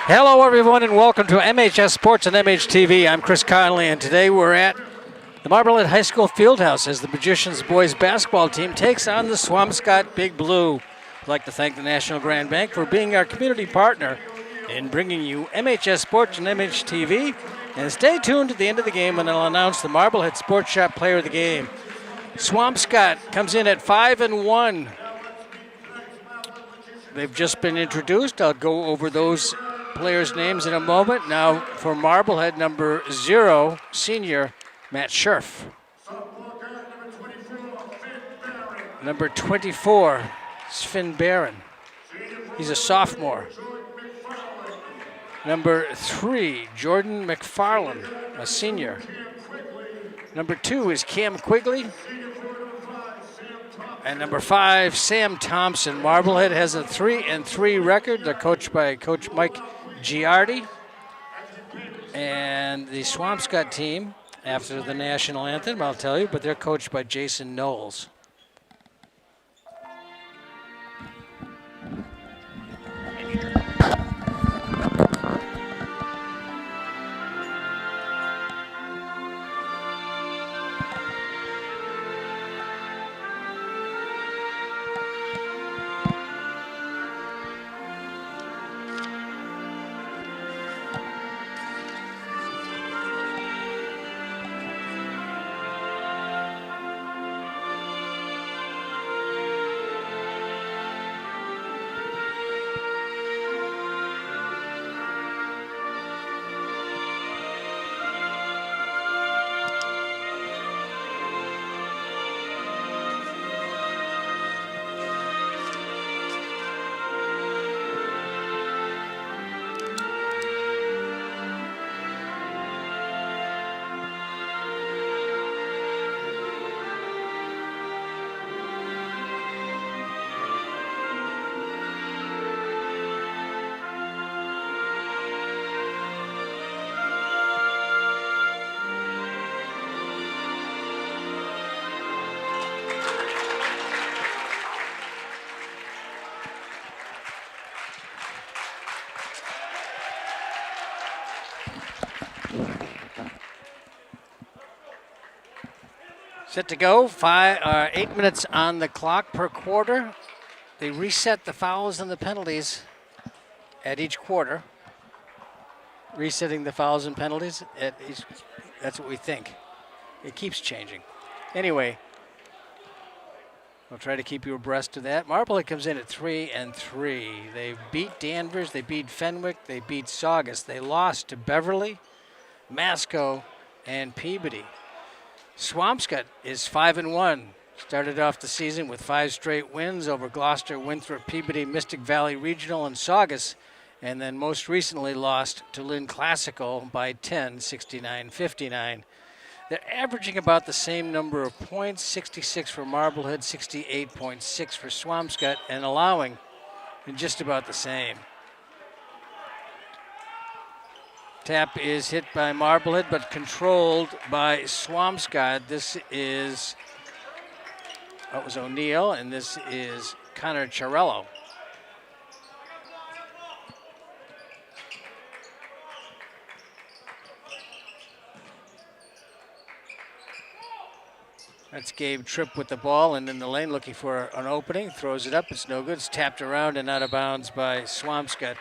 Hello, everyone, and welcome to MHS Sports and MHTV. I'm Chris Conley, and today we're at the Marblehead High School Fieldhouse as the Magicians boys basketball team takes on the Swampscott Big Blue. I'd like to thank the National Grand Bank for being our community partner in bringing you MHS Sports and MHTV. And stay tuned at the end of the game when I'll announce the Marblehead Sports Shop Player of the Game. Swampscott comes in at 5-1. They've just been introduced. I'll go over those players' names in a moment. Now for Marblehead, number 0, senior Matt Scherf. Number 24, Finn Barron. He's a sophomore. Number 3, Jordan McFarland, a senior. Number 2 is Cam Quigley. And number 5, Sam Thompson. Marblehead has a 3-3 record. They're coached by Coach Mike Giardi. And the Swampscott team, after the national anthem, I'll tell you, but they're coached by Jason Knowles. Set to go, 8 minutes on the clock per quarter. They reset the fouls and the penalties at each quarter. Resetting the fouls and penalties at each, that's what we think. It keeps changing. Anyway, we'll try to keep you abreast of that. Marblehead comes in at 3-3. They beat Danvers, they beat Fenwick, they beat Saugus. They lost to Beverly, Masco, and Peabody. Swampscott is 5-1. Started off the season with 5 straight wins over Gloucester, Winthrop, Peabody, Mystic Valley Regional, and Saugus, and then most recently lost to Lynn Classical by 10, 69-59. They're averaging about the same number of points, 66 for Marblehead, 68.6 for Swampscott, and allowing just about the same. Tap is hit by Marblehead, but controlled by Swampscott. This is, that was O'Neill, and this is Connor Chiarello. That's Gabe Tripp with the ball and in the lane looking for an opening. Throws it up, it's no good. It's tapped around and out of bounds by Swampscott.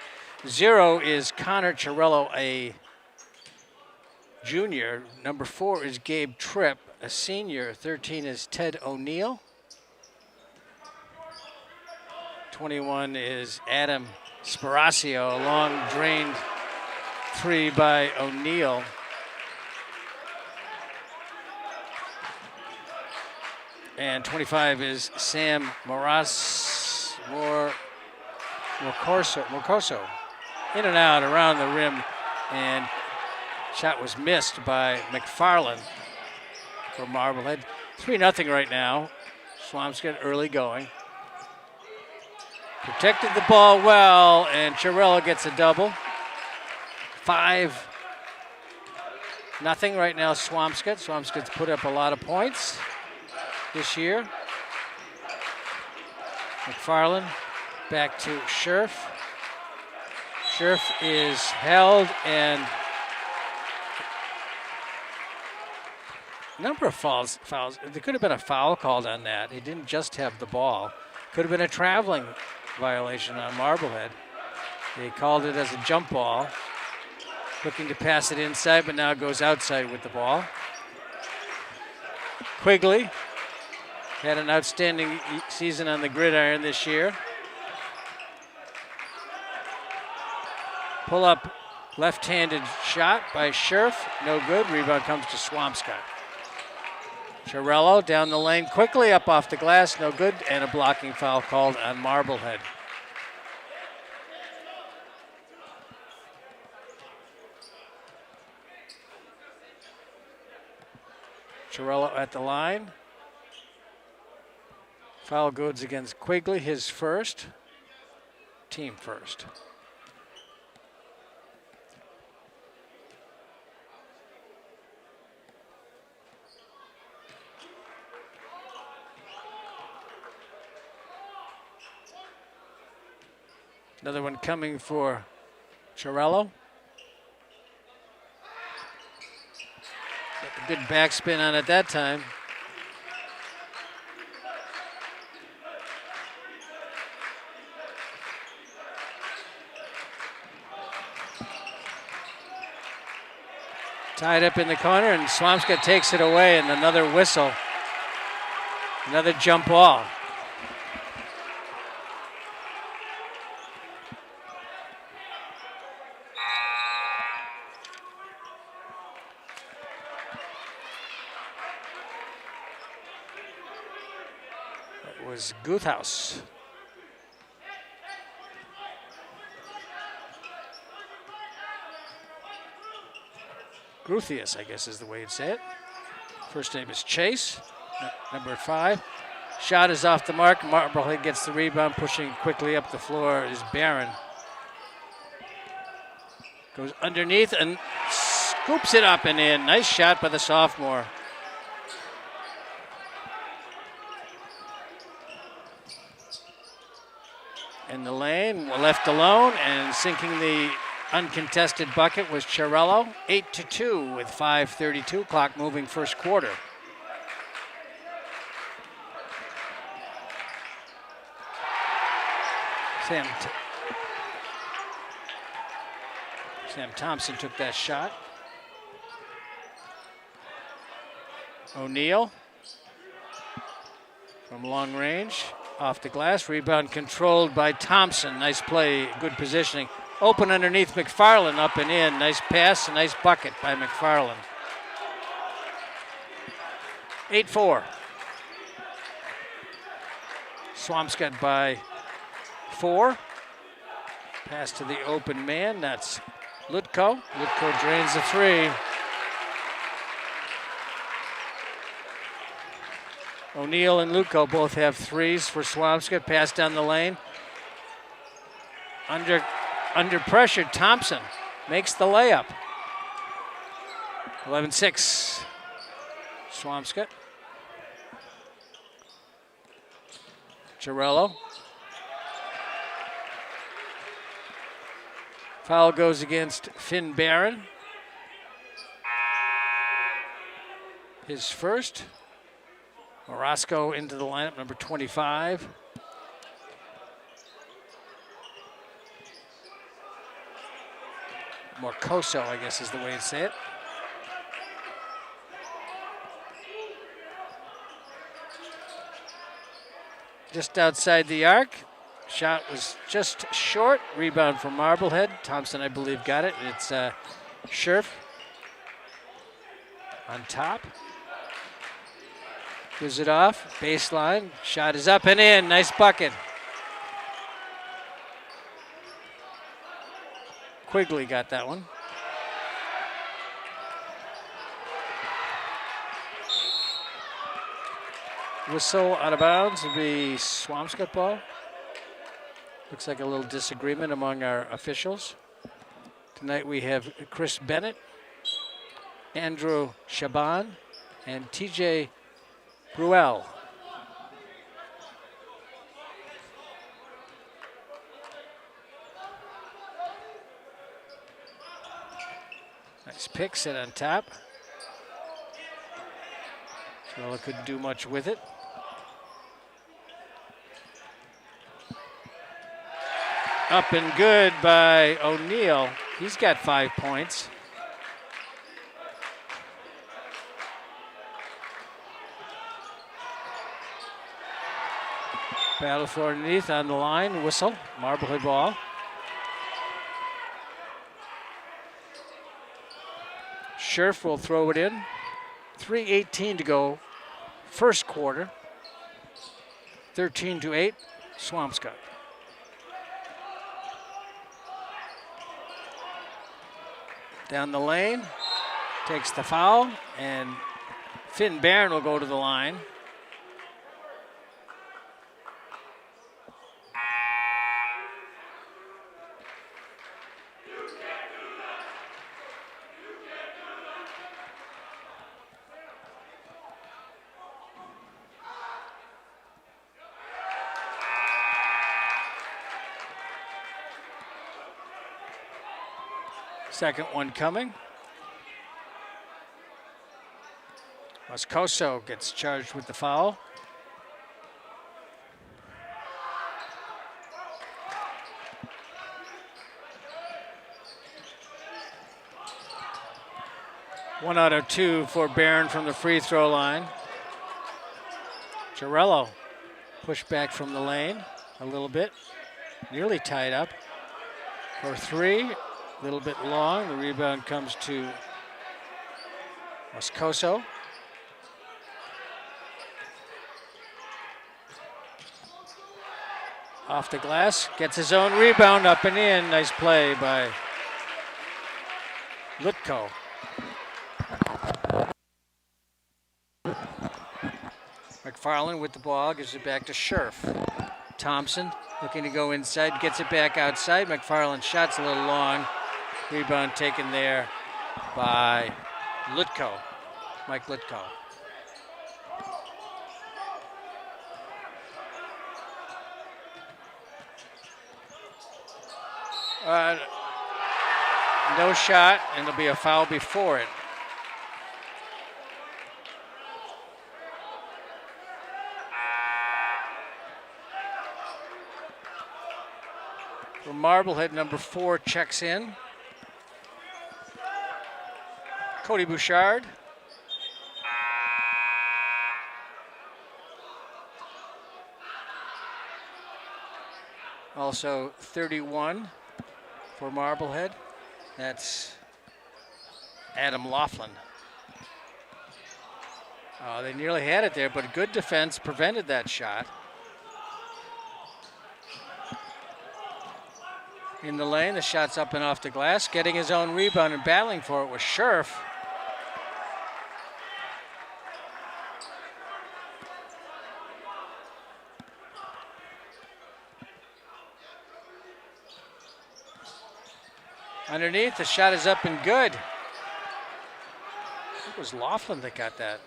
0 is Connor Chiarello, a junior. Number 4 is Gabe Tripp, a senior. 13 is Ted O'Neill. 21 is Adam Sparacio, a long drained 3 by O'Neill. And 25 is Sam Morcoso. In and out around the rim, and shot was missed by McFarland for Marblehead. 3-0 right now. Swampscott early going. Protected the ball well, and Chiarello gets a double. 5-0 right now, Swampscott. Swampscott's put up a lot of points this year. McFarland back to Scherf. Scherf is held, and a number of fouls. There could have been a foul called on that. He didn't just have the ball. Could have been a traveling violation on Marblehead. They called it as a jump ball. Looking to pass it inside, but now goes outside with the ball. Quigley had an outstanding season on the gridiron this year. Pull up left-handed shot by Scherf, no good. Rebound comes to Swampscott. Chiarello down the lane quickly, up off the glass, no good, and a blocking foul called on Marblehead. Chiarello at the line. Foul goes against Quigley, his first, team first. Another one coming for Chiarello. A good backspin on it that time. Tied up in the corner, and Swampscott takes it away, and another whistle. Another jump ball. Was Guthaus. Gruthius, I guess is the way you'd say it. First name is Chase, number 5. Shot is off the mark. Marblehead gets the rebound, pushing quickly up the floor is Barron. Goes underneath and scoops it up and in. Nice shot by the sophomore. In the lane, left alone, and sinking the uncontested bucket was Chiarello. 8-2 with 5:32 clock moving first quarter. Sam Thompson took that shot. O'Neal from long range. Off the glass, rebound controlled by Thompson. Nice play, good positioning. Open underneath McFarland, up and in. Nice pass, a nice bucket by McFarland. 8-4. Swampscott by 4. Pass to the open man, that's Lutko. Lutko drains the 3. O'Neal and Lutko both have 3s for Swampscott. Pass down the lane. Under pressure, Thompson makes the layup. 11-6. Swampscott. Chiarello. Foul goes against Finn Barron. His first. Orozco into the lineup, number 25. Morcoso, I guess is the way to say it. Just outside the arc. Shot was just short. Rebound from Marblehead. Thompson, I believe, got it. It's Scherf on top. Gives it off, baseline. Shot is up and in. Nice bucket. Quigley got that one. Whistle out of bounds will be Swampscott ball. Looks like a little disagreement among our officials. Tonight we have Chris Bennett, Andrew Shaban, and TJ Bruel. Nice pick, sit on top. Well, couldn't do much with it. Up and good by O'Neal. He's got 5 points. Battle for underneath on the line, whistle, Marblehead ball. Scherf will throw it in. 3:18 to go, first quarter. 13-8, Swampscott. Down the lane, takes the foul, and Finn Barron will go to the line. Second one coming. Moscoso gets charged with the foul. One out of two for Barron from the free throw line. Girello pushed back from the lane a little bit. Nearly tied up for three. A little bit long. The rebound comes to Moscoso. Off the glass, gets his own rebound up and in. Nice play by Lutko. McFarland with the ball, gives it back to Scherf. Thompson looking to go inside, gets it back outside. McFarland's shot's a little long. Rebound taken there by Lutko, Mike Lutko. No shot, and there'll be a foul before it. For Marblehead, number 4 checks in. Cody Bouchard. Also 31 for Marblehead. That's Adam Laughlin. They nearly had it there, but good defense prevented that shot. In the lane, the shot's up and off the glass. Getting his own rebound and battling for it was Scherf. Underneath, the shot is up and good. It was Laughlin that got that.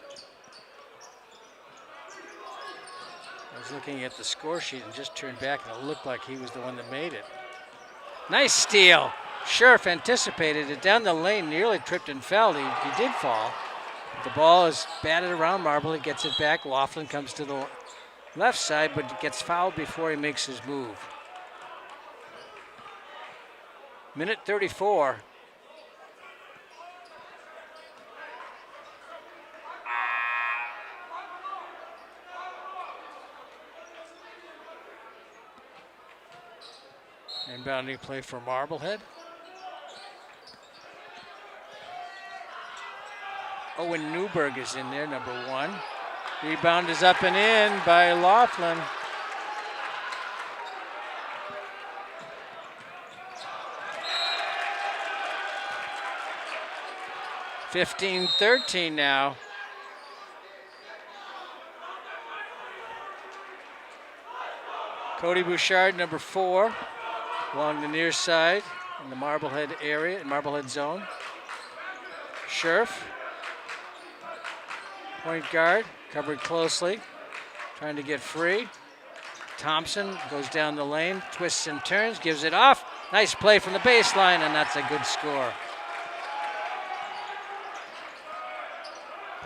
I was looking at the score sheet and just turned back, and it looked like he was the one that made it. Nice steal. Scherf anticipated it down the lane, nearly tripped and fell. He did fall. The ball is batted around Marblehead, gets it back. Laughlin comes to the left side, but gets fouled before he makes his move. Minute 34. Inbounding play for Marblehead. Owen Newberg is in there, number 1. Rebound is up and in by Laughlin. (15-13) now. Cody Bouchard, number 4, along the near side in the Marblehead area, Marblehead zone. Scherf, point guard, covered closely, trying to get free. Thompson goes down the lane, twists and turns, gives it off. Nice play from the baseline, and that's a good score.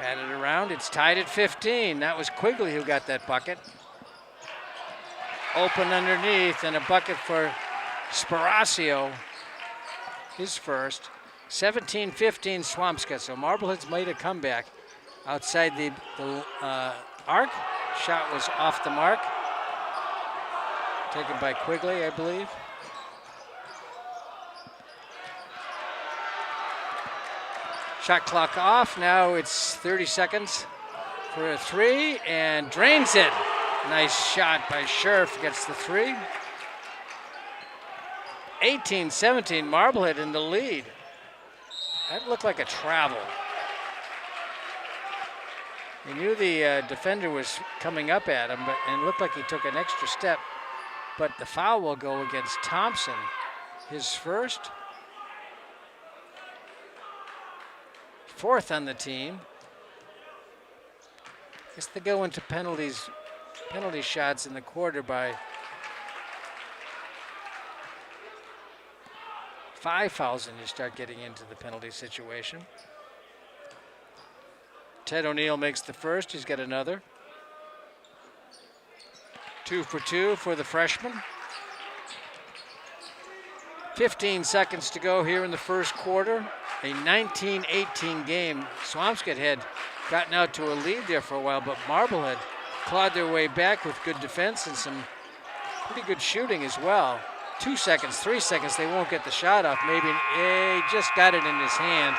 Batted around, it's tied at 15. That was Quigley who got that bucket. Open underneath, and a bucket for Sparacio, his first. 17-15 Swampscott, so Marblehead's made a comeback. Outside the arc, shot was off the mark. Taken by Quigley, I believe. Shot clock off, now it's 30 seconds for a three, and drains it. Nice shot by Scherf, gets the three. 18-17, Marblehead in the lead. That looked like a travel. He knew the defender was coming up at him, and looked like he took an extra step. But the foul will go against Thompson, his first. Fourth on the team. I guess they go into penalty shots in the quarter by 5 fouls, and you start getting into the penalty situation. Ted O'Neill makes the first, he's got another. 2 for 2 for the freshman. 15 seconds to go here in the first quarter. A 19-18 game. Swampscott had gotten out to a lead there for a while, but Marblehead clawed their way back with good defense and some pretty good shooting as well. 2 seconds, 3 seconds, they won't get the shot off. Maybe he just got it in his hand,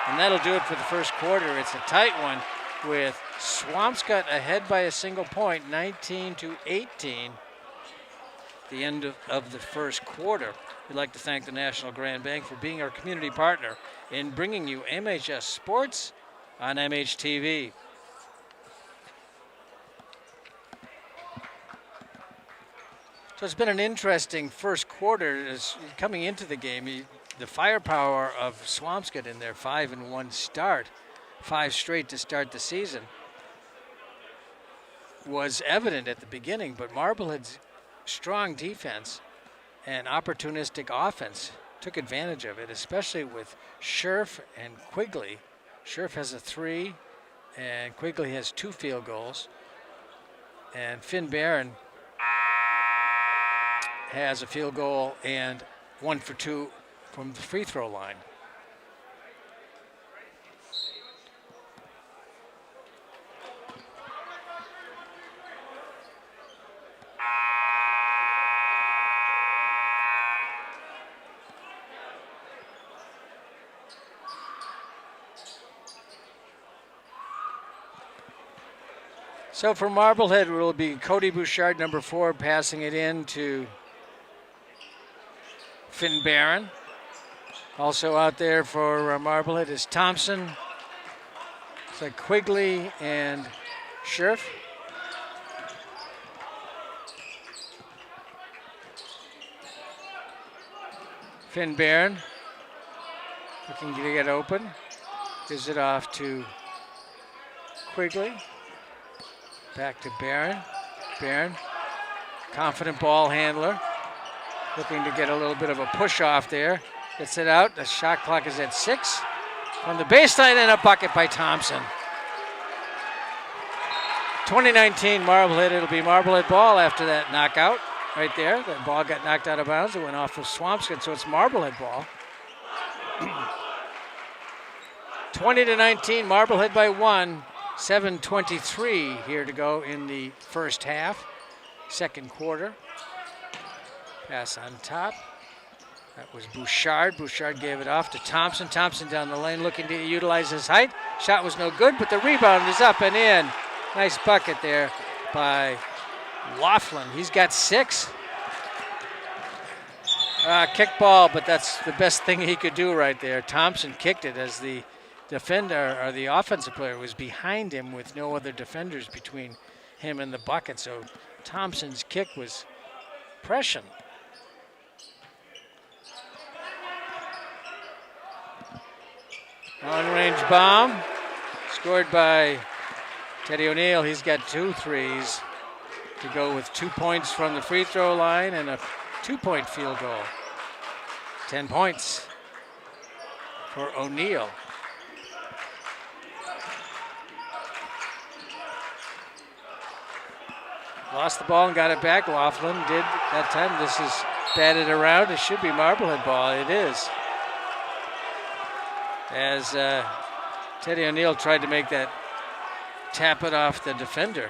and that'll do it for the first quarter. It's a tight one with Swampscott ahead by a single point, 19-18. The end of the first quarter. We'd like to thank the National Grand Bank for being our community partner in bringing you MHS Sports on MHTV. So it's been an interesting first quarter. Coming into the game, the firepower of Swampscott in their 5-1 start, 5 straight to start the season, was evident at the beginning, but Marblehead's strong defense and opportunistic offense took advantage of it, especially with Scherf and Quigley. Scherf has a 3, and Quigley has 2 field goals. And Finn Barron has a field goal and 1 for 2 from the free throw line. So for Marblehead, it will be Cody Bouchard, number 4, passing it in to Finn Barron. Also out there for Marblehead is Thompson. It's like Quigley and Scherf. Finn Barron looking to get open. Gives it off to Quigley. Back to Barron. Barron, confident ball handler. Looking to get a little bit of a push off there. Gets it out. The shot clock is at 6. From the baseline and a bucket by Thompson. 2019 Marblehead. It'll be Marblehead ball after that knockout right there. That ball got knocked out of bounds. It went off of Swampscott, so it's Marblehead ball. 20-19, Marblehead by 1. 7:23 here to go in the first half. Second quarter. Pass on top. That was Bouchard. Bouchard gave it off to Thompson. Thompson down the lane looking to utilize his height. Shot was no good, but the rebound is up and in. Nice bucket there by Laughlin. He's got 6. Kick ball, but that's the best thing he could do right there. Thompson kicked it as the defender, or the offensive player, was behind him with no other defenders between him and the bucket. So Thompson's kick was prescient. On-range bomb, scored by Teddy O'Neill. He's got 2 threes to go with 2 points from the free throw line and a 2-point field goal. 10 points for O'Neill. Lost the ball and got it back. Laughlin did that time. This is batted around. It should be Marblehead ball. It is. As Teddy O'Neill tried to make that tap it off the defender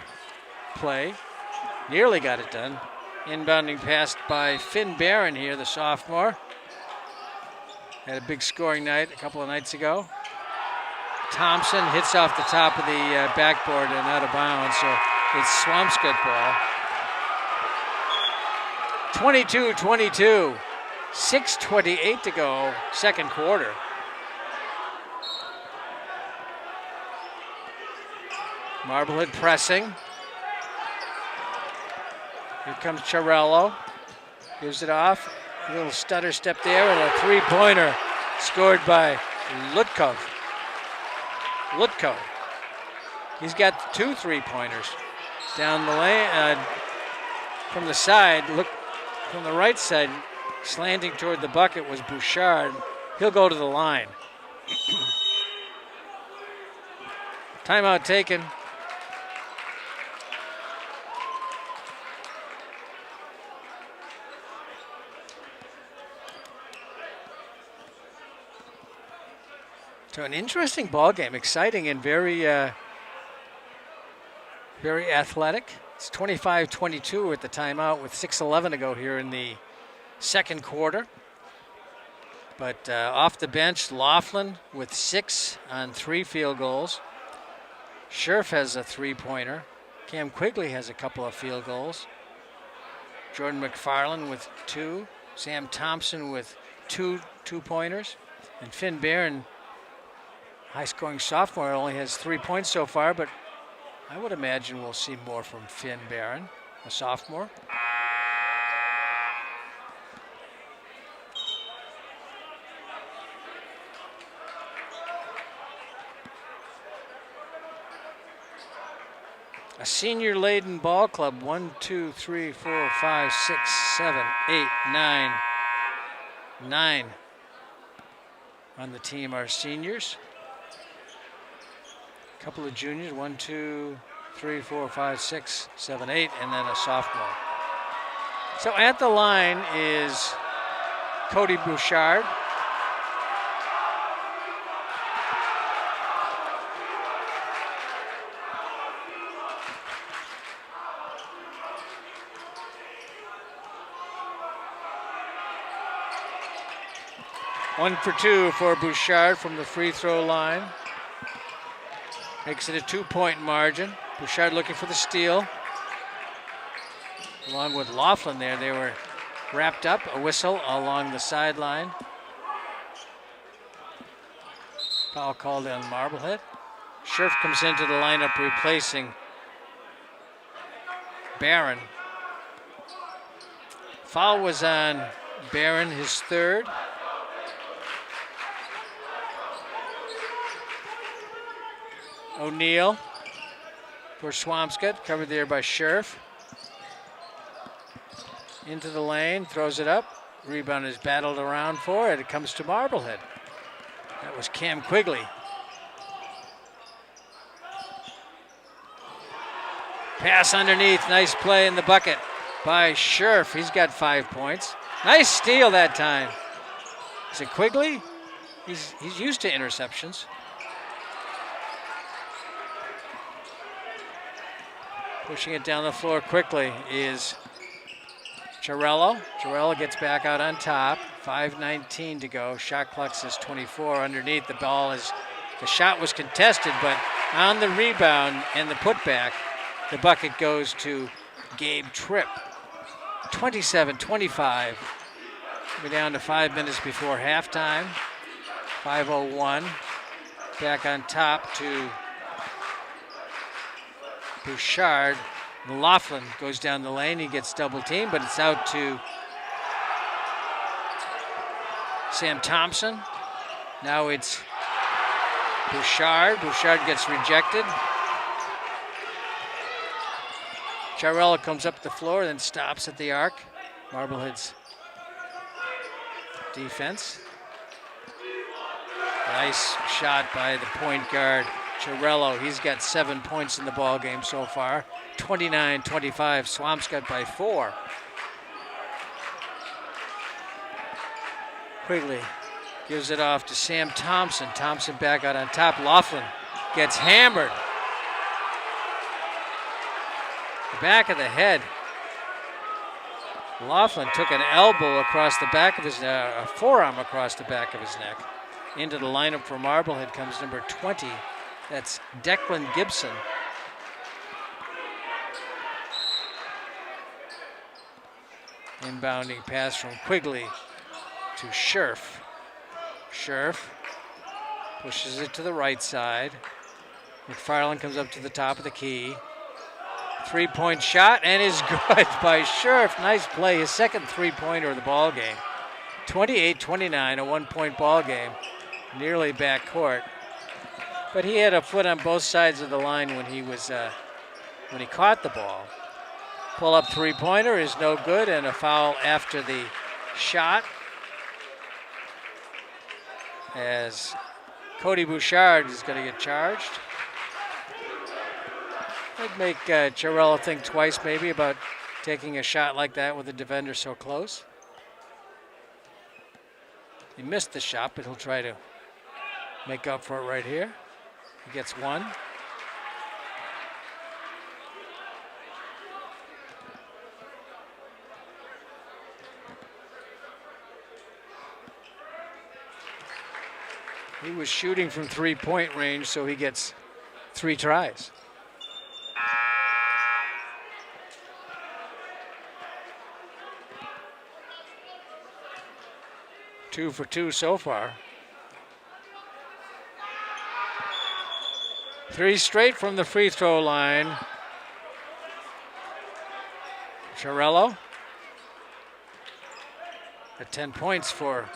play. Nearly got it done. Inbounding pass by Finn Barron here, the sophomore. Had a big scoring night a couple of nights ago. Thompson hits off the top of the backboard and out of bounds, so it's Swampscott ball. 22-22, 6:28 to go, second quarter. Marblehead pressing. Here comes Chiarello. Gives it off. A little stutter step there and a three-pointer scored by Lutko. He's got 2 3-pointers down the lane from the side. Look from the right side, slanting toward the bucket was Bouchard. He'll go to the line. Timeout taken. So an interesting ball game, exciting and very, very athletic. It's 25-22 at the timeout with 6:11 to go here in the second quarter. But off the bench, Laughlin with 6 on 3 field goals. Scherf has a 3-pointer. Cam Quigley has a couple of field goals. Jordan McFarland with 2. Sam Thompson with 2 2-pointers. And Finn Barron, high-scoring sophomore, only has 3 points so far, but I would imagine we'll see more from Finn Barron, a sophomore. A senior-laden ball club, 1, 2, 3, 4, 5, 6, 7, 8, 9. 9 on the team are seniors. Couple of juniors, 1, 2, 3, 4, 5, 6, 7, 8, and then a sophomore. So at the line is Cody Bouchard. One for 2 for Bouchard from the free throw line. Makes it a 2-point margin. Bouchard looking for the steal. Along with Laughlin there, they were wrapped up. A whistle along the sideline. Foul called on Marblehead. Scherf comes into the lineup replacing Barron. Foul was on Barron, his 3rd. O'Neill for Swampscott, covered there by Scherf. Into the lane, throws it up. Rebound is battled around for it. It comes to Marblehead. That was Cam Quigley. Pass underneath, nice play in the bucket by Scherf. He's got 5 points. Nice steal that time. Is it Quigley? He's used to interceptions. Pushing it down the floor quickly is Chiarello. Chiarello gets back out on top. 5:19 to go. Shot clock says 24 underneath. The shot was contested, but on the rebound and the putback, the bucket goes to Gabe Tripp. 27-25. We're down to 5 minutes before halftime. 5:01. Back on top to Bouchard. Laughlin goes down the lane. He gets double teamed, but it's out to Sam Thompson. Now it's Bouchard. Bouchard gets rejected. Chiarello comes up the floor, then stops at the arc. Marblehead's defense. Nice shot by the point guard, Chirello, he's got 7 points in the ball game so far. 29-25, Swampscott by 4. Quigley gives it off to Sam Thompson. Thompson back out on top. Laughlin gets hammered. The back of the head. Laughlin took an elbow across the back of his a forearm across the back of his neck. Into the lineup for Marblehead comes number 20. That's Declan Gibson. Inbounding pass from Quigley to Scherf. Scherf pushes it to the right side. McFarland comes up to the top of the key. 3-point shot and is good by Scherf. Nice play, his second 3-pointer of the ball game. 28-29, a 1-point ball game. Nearly back court. But he had a foot on both sides of the line when he caught the ball. Pull up 3-pointer is no good, and a foul after the shot. As Cody Bouchard is going to get charged. I'd make Chirello think twice maybe about taking a shot like that with a defender so close. He missed the shot, but he'll try to make up for it right here. He gets one. He was shooting from 3-point range, so he gets 3 tries. Two for 2 so far. 3 straight from the free throw line. Chirello at 10 points for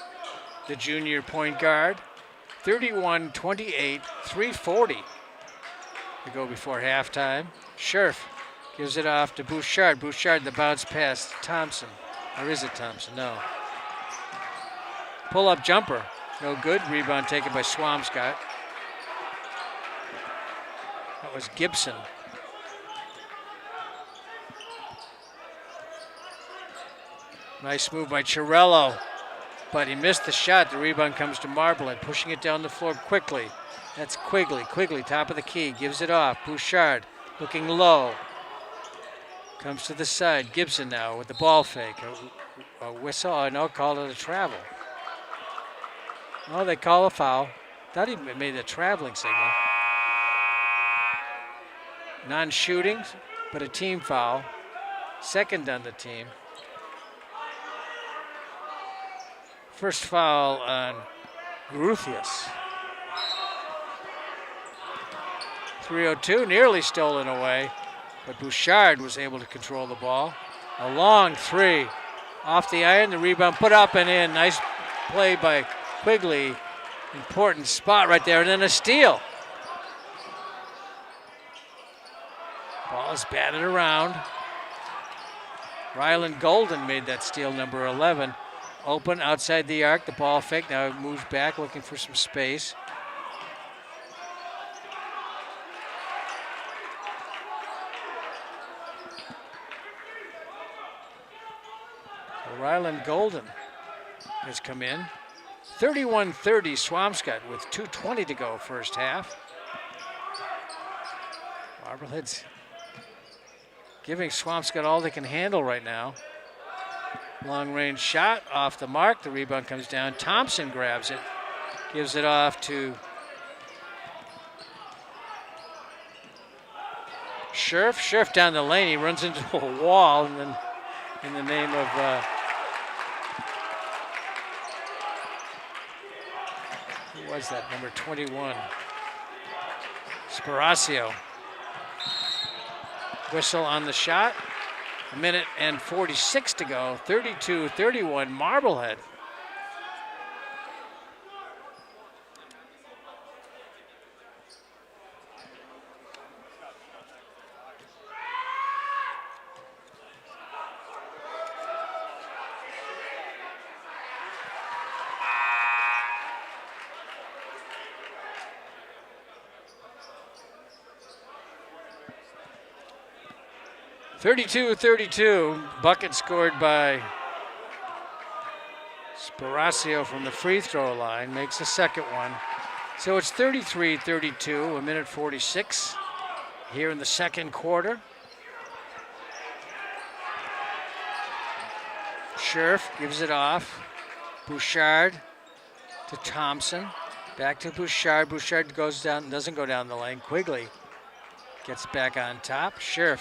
the junior point guard. 31-28, 3:40 to go before halftime. Scherf gives it off to Bouchard. Bouchard, the bounce pass to Thompson. Or is it Thompson? No. Pull-up jumper, no good. Rebound taken by Swampscott. That was Gibson. Nice move by Chirello, but he missed the shot. The rebound comes to Marblehead, pushing it down the floor quickly. That's Quigley. Quigley, top of the key, gives it off. Bouchard looking low. Comes to the side. Gibson now with the ball fake. A whistle, oh no, called it a travel. Oh, they call a foul. Thought he made a traveling signal. Non-shooting, but a team foul. Second on the team. First foul on Gruthius. 3:02, nearly stolen away, but Bouchard was able to control the ball. A long 3 off the iron, the rebound put up and in. Nice play by Quigley. Important spot right there, and then a steal. Ball is batted around. Ryland Golden made that steal, number 11. Open outside the arc, the ball fake. Now it moves back, looking for some space. So Ryland Golden has come in. 31-30 Swampscott with 2:20 to go first half. Marblehead's giving Swampscott all they can handle right now. Long range shot off the mark. The rebound comes down. Thompson grabs it, gives it off to Scherf. Scherf down the lane. He runs into a wall, and then in the name of who was that? Number 21, Sparacio. Whistle on the shot. 1:46 to go. 32-31 Marblehead. 32-32, bucket scored by Sparacio from the free throw line, makes the second one. So it's 33-32, a minute 46 here in the second quarter. Scherf gives it off. Bouchard to Thompson. Back to Bouchard. Bouchard goes down, doesn't go down the lane. Quigley gets back on top. Scherf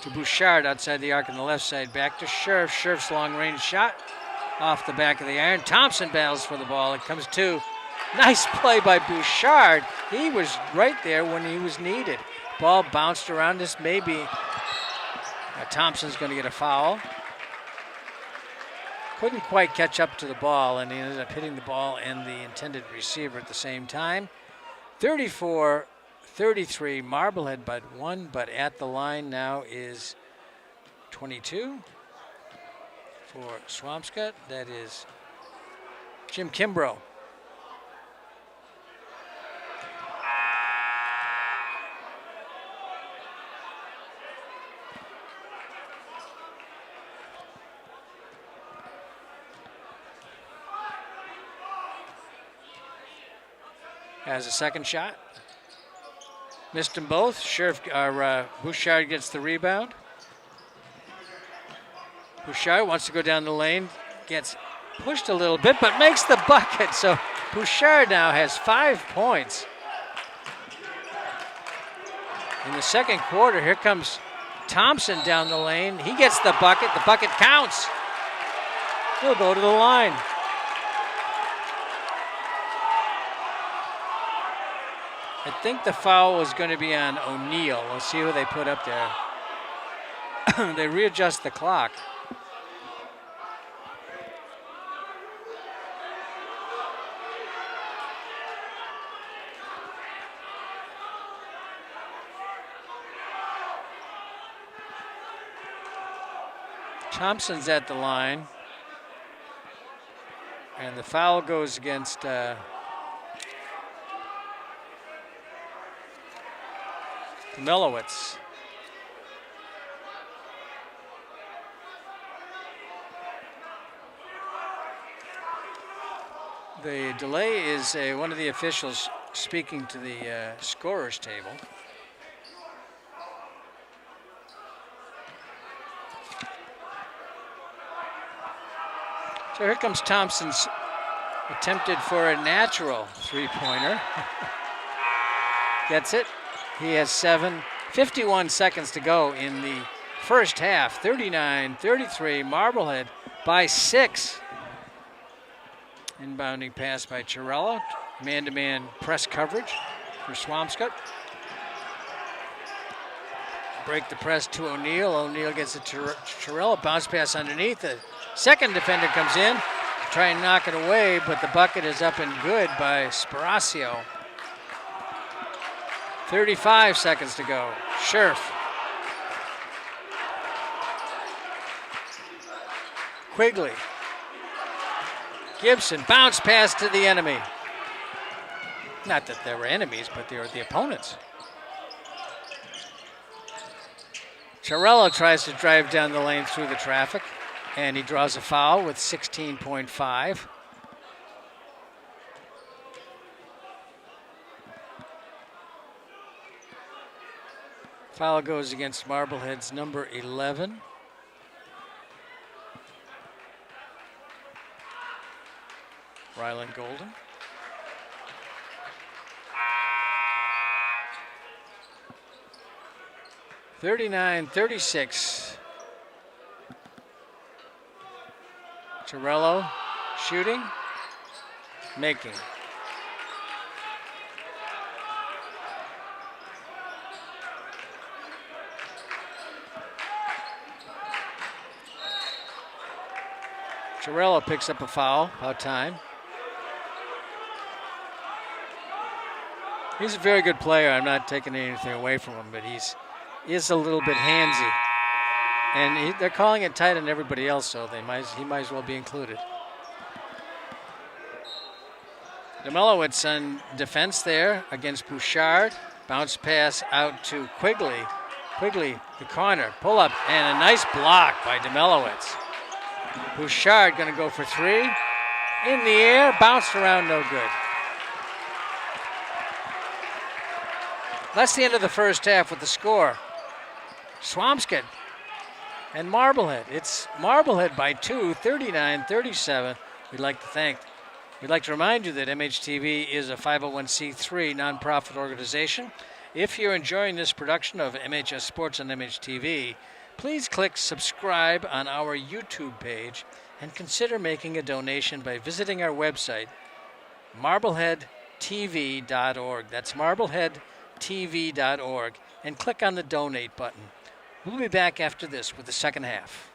to Bouchard outside the arc on the left side. Back to Scherf. Scherf's long-range shot off the back of the iron. Thompson battles for the ball. It comes to nice play by Bouchard. He was right there when he was needed. Ball bounced around this. Maybe Thompson's going to get a foul. Couldn't quite catch up to the ball, and he ended up hitting the ball and the intended receiver at the same time. 34-33, Marblehead but one, but at the line now is 22 for Swampscott. That is Jim Kimbrough. Has a second shot. Missed them both. Bouchard gets the rebound. Bouchard wants to go down the lane. Gets pushed a little bit, but makes the bucket. So Bouchard now has 5 points. In the second quarter, here comes Thompson down the lane. He gets the bucket. The bucket counts. He'll go to the line. I think the foul was going to be on O'Neal. We'll see who they put up there. They readjust the clock. Thompson's at the line. And the foul goes against Melowitz. The delay is one of the officials speaking to the scorer's table. So here comes Thompson's attempted for a natural three-pointer. Gets it. He has 51 seconds to go in the first half. 39-33, Marblehead by 6. Inbounding pass by Chirella. Man-to-man press coverage for Swampscott. Break the press to O'Neal. O'Neal gets it to Chirella. Bounce pass underneath. The second defender comes in to try and knock it away, but the bucket is up and good by Sparacio. 35 seconds to go. Scherf. Quigley. Gibson. Bounce pass to the enemy. Not that they were enemies, but they were the opponents. Chirella tries to drive down the lane through the traffic, and he draws a foul with 16.5. Foul goes against Marblehead's number 11. Ryland Golden. (39-36). Torello shooting, making. Torello picks up a foul, about time. He's a very good player. I'm not taking anything away from him, but he is a little bit handsy. And they're calling it tight on everybody else, so he might as well be included. Demelowitz on defense there against Bouchard. Bounce pass out to Quigley. Quigley, the corner, pull up, and a nice block by Demelowitz. Bouchard going to go for three. In the air, bounced around, no good. That's the end of the first half with the score. Swampscott and Marblehead. It's Marblehead by 2, 39-37. We'd like to remind you that MHTV is a 501c3 nonprofit organization. If you're enjoying this production of MHS Sports on MHTV, please click subscribe on our YouTube page and consider making a donation by visiting our website, marbleheadtv.org. That's marbleheadtv.org, and click on the donate button. We'll be back after this with the second half.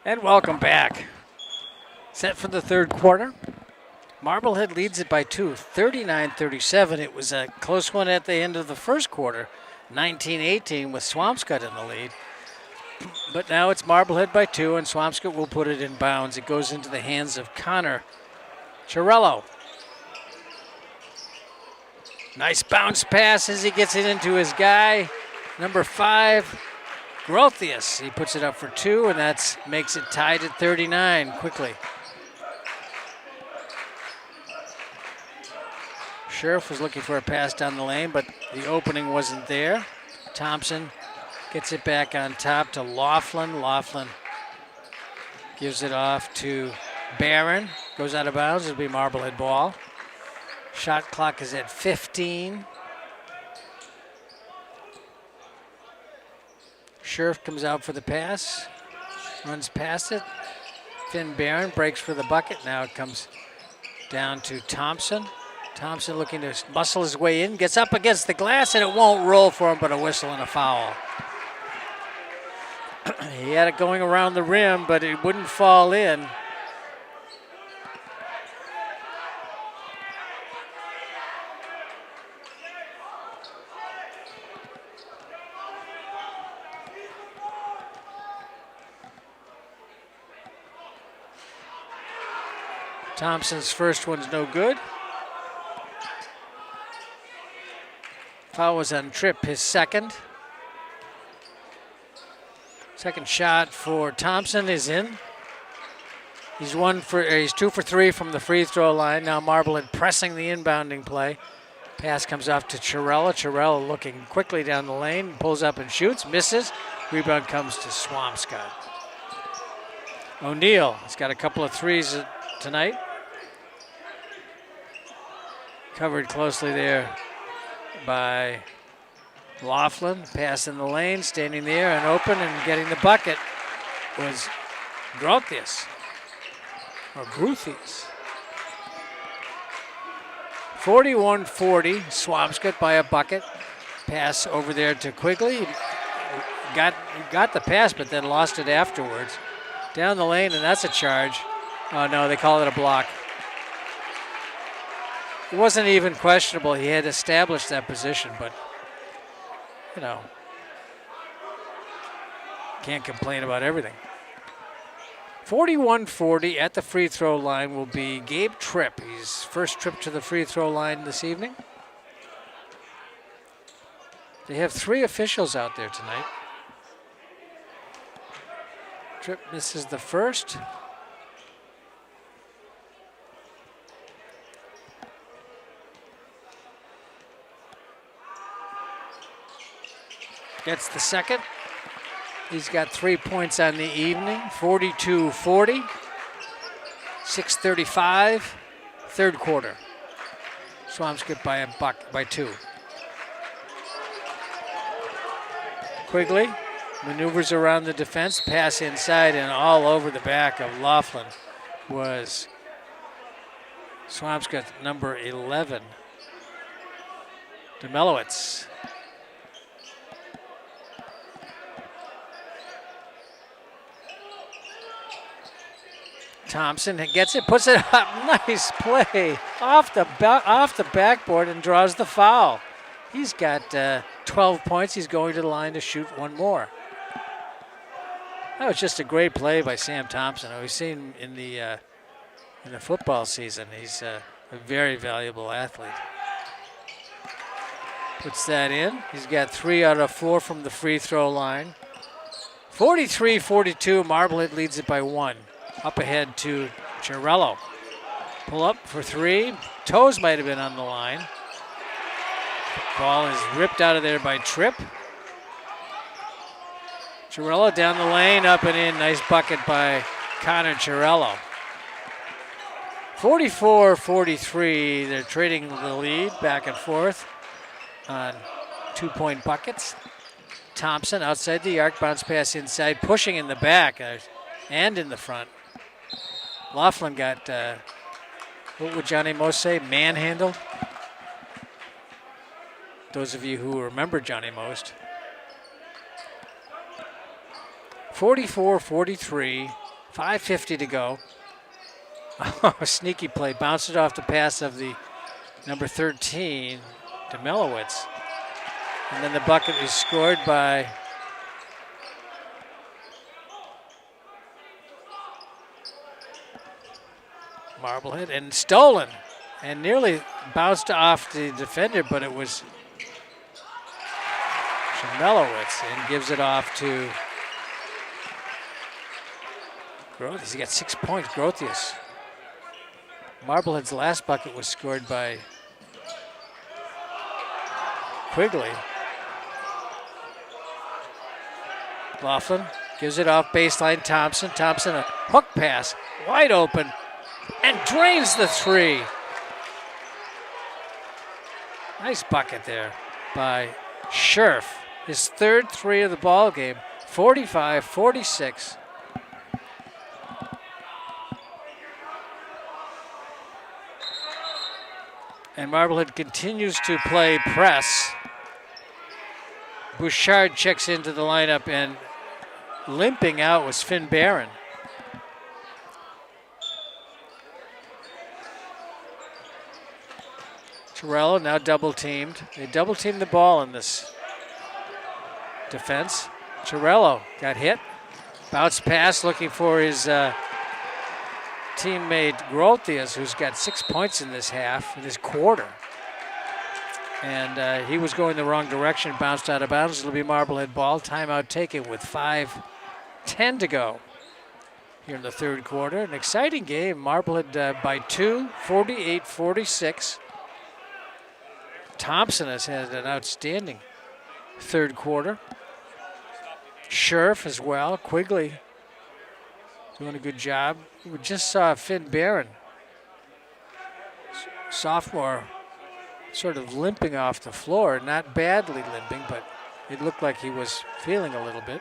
And welcome back. Set for the third quarter. Marblehead leads it by 2, 39-37. It was a close one at the end of the first quarter, 19-18 with Swampscott in the lead. But now it's Marblehead by 2, and Swampscott will put it in bounds. It goes into the hands of Connor Chirello. Nice bounce pass as he gets it into his guy, number 5, Grothius. He puts it up for 2, and that makes it tied at 39 quickly. Sheriff was looking for a pass down the lane, but the opening wasn't there. Thompson gets it back on top to Laughlin. Laughlin gives it off to Barron. Goes out of bounds. It'll be Marblehead ball. Shot clock is at 15. Sheriff comes out for the pass. Runs past it. Finn Barron breaks for the bucket. Now it comes down to Thompson. Thompson looking to muscle his way in. Gets up against the glass, and it won't roll for him, but a whistle and a foul. He had it going around the rim, but it wouldn't fall in. Thompson's first one's no good. Foul was on Tripp, his second. Second shot for Thompson is in. He's 2 for 3 from the free throw line. Now Marblehead pressing the inbounding play. Pass comes off to Chirella. Chirella looking quickly down the lane, pulls up and shoots, misses. Rebound comes to Swampscott. O'Neal has got a couple of threes tonight. Covered closely there by Laughlin. Pass in the lane, standing there and open and getting the bucket was Grothius. Or Gruthius. 41-40, Swampscott by a bucket. Pass over there to Quigley. Got the pass, but then lost it afterwards. Down the lane, and that's a charge. Oh no, they call it a block. It wasn't even questionable. He had established that position, but, you know, can't complain about everything. 41-40 at the free throw line will be Gabe Tripp. His first trip to the free throw line this evening. They have 3 officials out there tonight. Tripp misses the first. Gets the second. He's got 3 points on the evening. 42-40. 6:35. Third quarter. Swampscott by 2. Quigley maneuvers around the defense, pass inside, and all over the back of Laughlin was Swampscott number 11. Demelowitz. Thompson gets it, puts it up. Nice play off the backboard and draws the foul. He's got 12 points. He's going to the line to shoot one more. That was just a great play by Sam Thompson. We've seen in the football season. He's a very valuable athlete. Puts that in. He's got 3 out of 4 from the free throw line. 43-42. Marblehead leads it by 1. Up ahead to Chirello. Pull up for 3. Toes might have been on the line. Ball is ripped out of there by Tripp. Chirello down the lane, up and in. Nice bucket by Connor Chirello. 44-43. They're trading the lead back and forth on 2-point buckets. Thompson outside the arc, bounce pass inside, pushing in the back and in the front. Laughlin got, what would Johnny Most say, manhandled? Those of you who remember Johnny Most. 44-43, 5:50 to go. Oh, sneaky play. Bounced it off the pass of the number 13, Demelowitz. And then the bucket is scored by Marblehead and stolen. And nearly bounced off the defender, but it was Demelowitz and gives it off to Grotius. He got 6 points, Grotius. Marblehead's last bucket was scored by Quigley. Laughlin gives it off baseline. Thompson. Thompson, a hook pass, wide open, and drains the three. Nice bucket there by Scherf. His third three of the ball game, 45-46. And Marblehead continues to play press. Bouchard checks into the lineup, and limping out was Finn Barron. Torello now double teamed. They double teamed the ball in this defense. Torello got hit. Bounce pass looking for his teammate Grotius, who's got 6 points in this half, in this quarter. And he was going the wrong direction, bounced out of bounds. It'll be Marblehead ball. Timeout taken with 5:10 to go here in the third quarter. An exciting game. Marblehead by 2, 48-46. Thompson has had an outstanding third quarter. Scherf as well. Quigley doing a good job. We just saw Finn Barron, sophomore, sort of limping off the floor. Not badly limping, but it looked like he was feeling a little bit.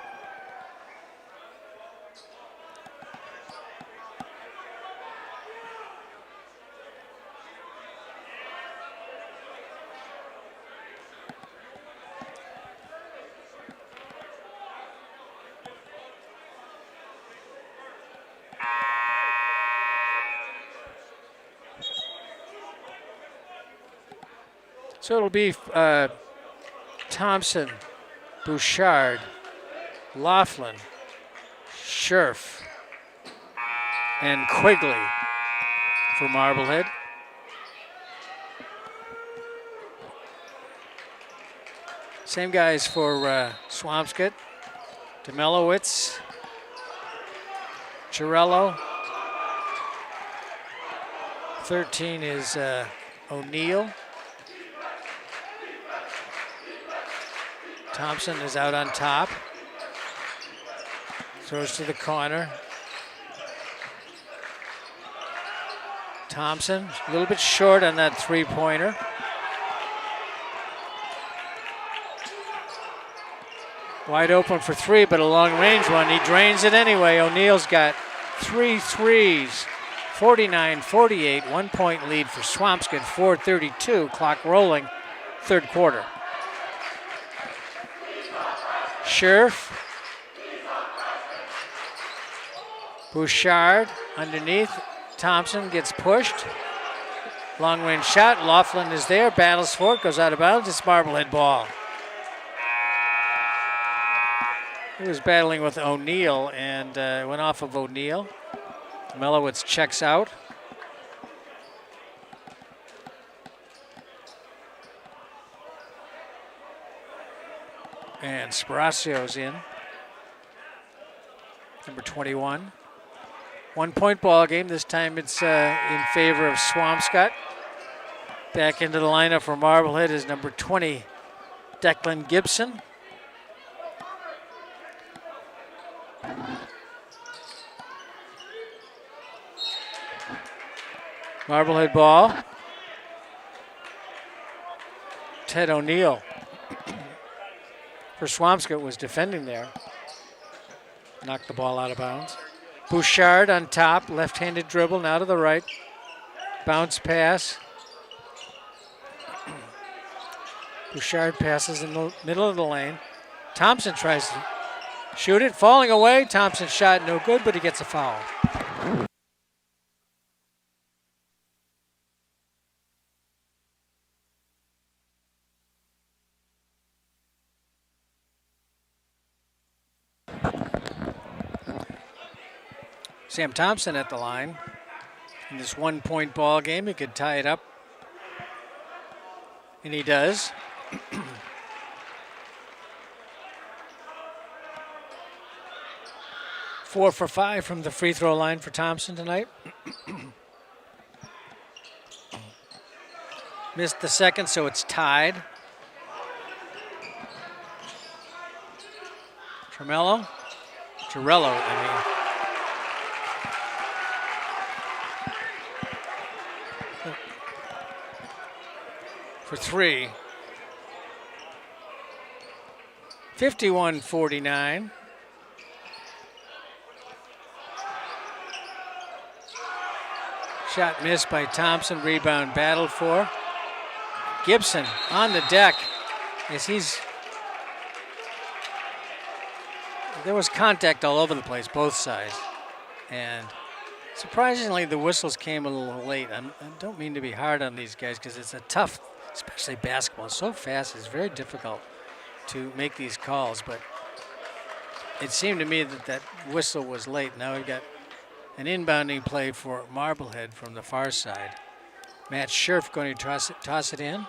So it'll be Thompson, Bouchard, Laughlin, Scherf, and Quigley for Marblehead. Same guys for Swampscott. Demelowitz, Torello. 13 is O'Neill. Thompson is out on top. Throws to the corner. Thompson, a little bit short on that three-pointer. Wide open for three, but a long-range one. He drains it anyway. O'Neill's got 3 threes. 49-48, 1 point lead for Swampscott, 4:32, clock rolling, third quarter. Scherf, Bouchard underneath. Thompson gets pushed. Long range shot. Laughlin is there, battles for it, goes out of bounds. It's Marblehead ball. He was battling with O'Neill and went off of O'Neill. Melowitz checks out. And Sparacio's in. Number 21. 1 point ball game. This time it's in favor of Swampscott. Back into the lineup for Marblehead is number 20, Declan Gibson. Marblehead ball. Ted O'Neill for Swampscott was defending there. Knocked the ball out of bounds. Bouchard on top, left-handed dribble, now to the right. Bounce pass. Bouchard passes in the middle of the lane. Thompson tries to Shoot it, falling away. Thompson's shot no good, but he gets a foul. Sam Thompson at the line. In this 1-point ball game, he could tie it up. And he does. Four for 5 from the free throw line for Thompson tonight. Missed the second, so it's tied. Torello, for 3. 51-49. Shot missed by Thompson, rebound battled for. Gibson on the deck as there was contact all over the place, both sides. And surprisingly, the whistles came a little late. I don't mean to be hard on these guys because it's a tough, especially basketball. It's so fast, it's very difficult to make these calls. But it seemed to me that whistle was late. Now we've got an inbounding play for Marblehead from the far side. Matt Scherf going to toss it in.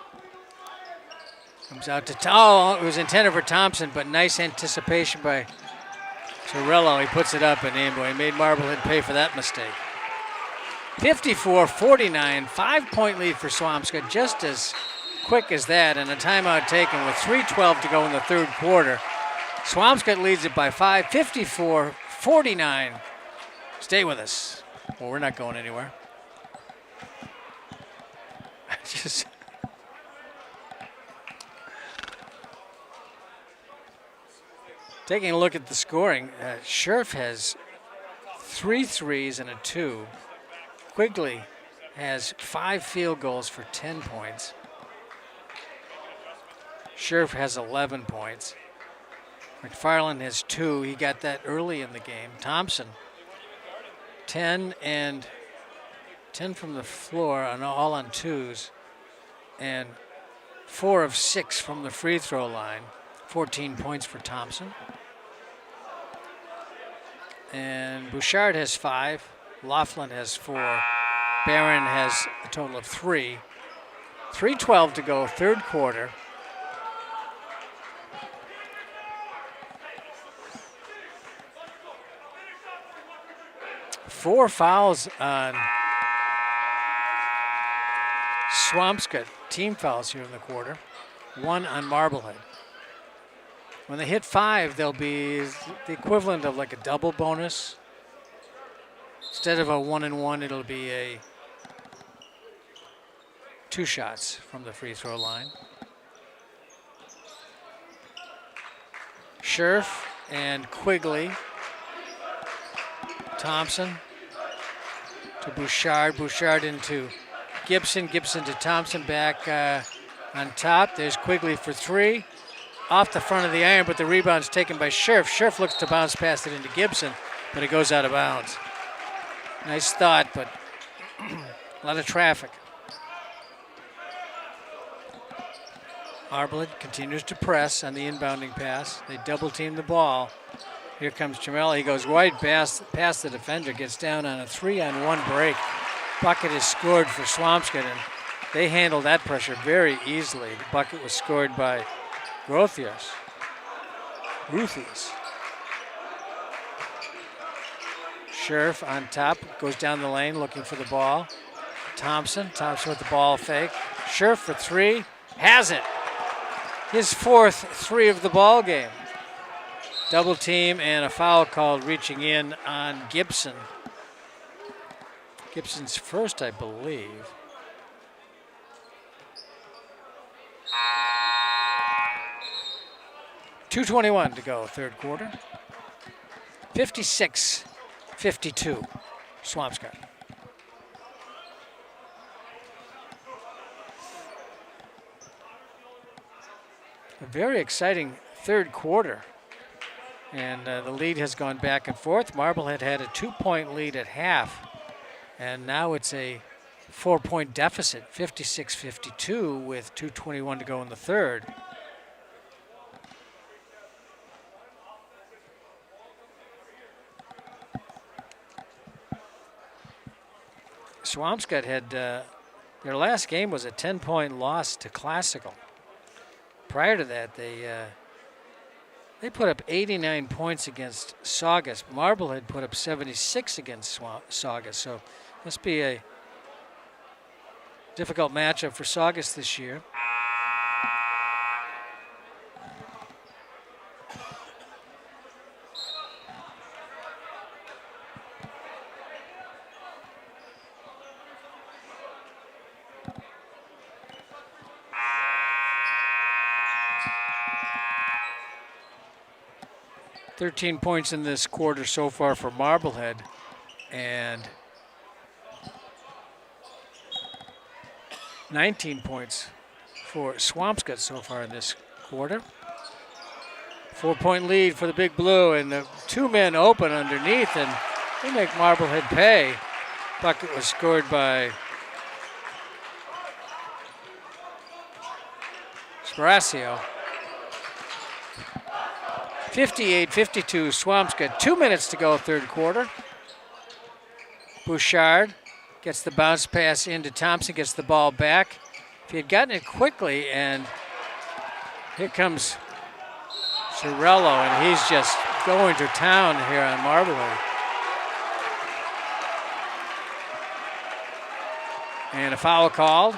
Comes out to, it was intended for Thompson, but nice anticipation by Torello. He puts it up and in, boy, he made Marblehead pay for that mistake. 54-49, 5-point lead for Swampscott, just as quick as that, and a timeout taken with 3:12 to go in the third quarter. Swampscott leads it by 5, 54-49. Stay with us. Well, we're not going anywhere. Just taking a look at the scoring, Scherf has 3 threes and a 2. Quigley has 5 field goals for 10 points. Scherf has 11 points. McFarland has 2. He got that early in the game. Thompson, 10 from the floor, all on 2s, and 4 of 6 from the free throw line. 14 points for Thompson. And Bouchard has 5. Laughlin has 4. Barron has a total of 3. 3:12 to go, third quarter. Four fouls on Swampscott, team fouls here in the quarter. 1 on Marblehead. When they hit 5, they'll be the equivalent of like a double bonus. Instead of a 1-and-1, it'll be a 2 shots from the free throw line. Scherf and Quigley. Thompson to Bouchard. Bouchard into Gibson. Gibson to Thompson, back on top. There's Quigley for 3. Off the front of the iron, but the rebound's taken by Scherf. Scherf looks to bounce past it into Gibson, but it goes out of bounds. Nice thought, but a lot of traffic. Marblehead continues to press on the inbounding pass. They double team the ball. Here comes Jamel. He goes right past the defender, gets down on a 3-on-1 break. Bucket is scored for Swampscott, and they handle that pressure very easily. The bucket was scored by Ruthius. Scherf on top, goes down the lane looking for the ball. Thompson with the ball fake. Scherf for 3, has it. His 4th 3 of the ball game. Double team and a foul called reaching in on Gibson. Gibson's first, I believe. .221 to go, third quarter. 56-52, Swampscott. A very exciting third quarter And the lead has gone back and forth. Marblehead had a 2-point lead at half, and now it's a 4-point deficit, 56-52 with 2:21 to go in the third. Swampscott had, their last game was a 10-point loss to Classical. Prior to that, they put up 89 points against Saugus. Marblehead put up 76 against Saugus, so must be a difficult matchup for Saugus this year. "13 points in this quarter so far for Marblehead, and 19 points for Swampscott so far in this quarter. 4-point lead for the Big Blue, and the 2 men open underneath, and they make Marblehead pay. Bucket was scored by Sparaccio. 58-52 Swampscott. 2 minutes to go, third quarter. Bouchard gets the bounce pass into Thompson, gets the ball back. If he had gotten it quickly, and here comes Cirello, and he's just going to town here on Marblehead. And a foul called.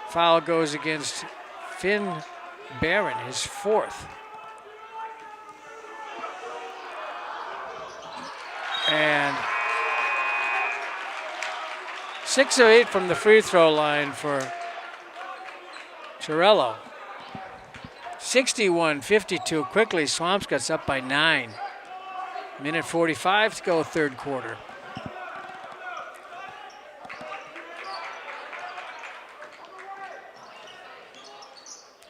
Foul goes against Finn Barron, his 4th. And 6 of 8 from the free throw line for Cirello. 61-52 quickly. Swampscott's up by 9. Minute 45 to go, third quarter.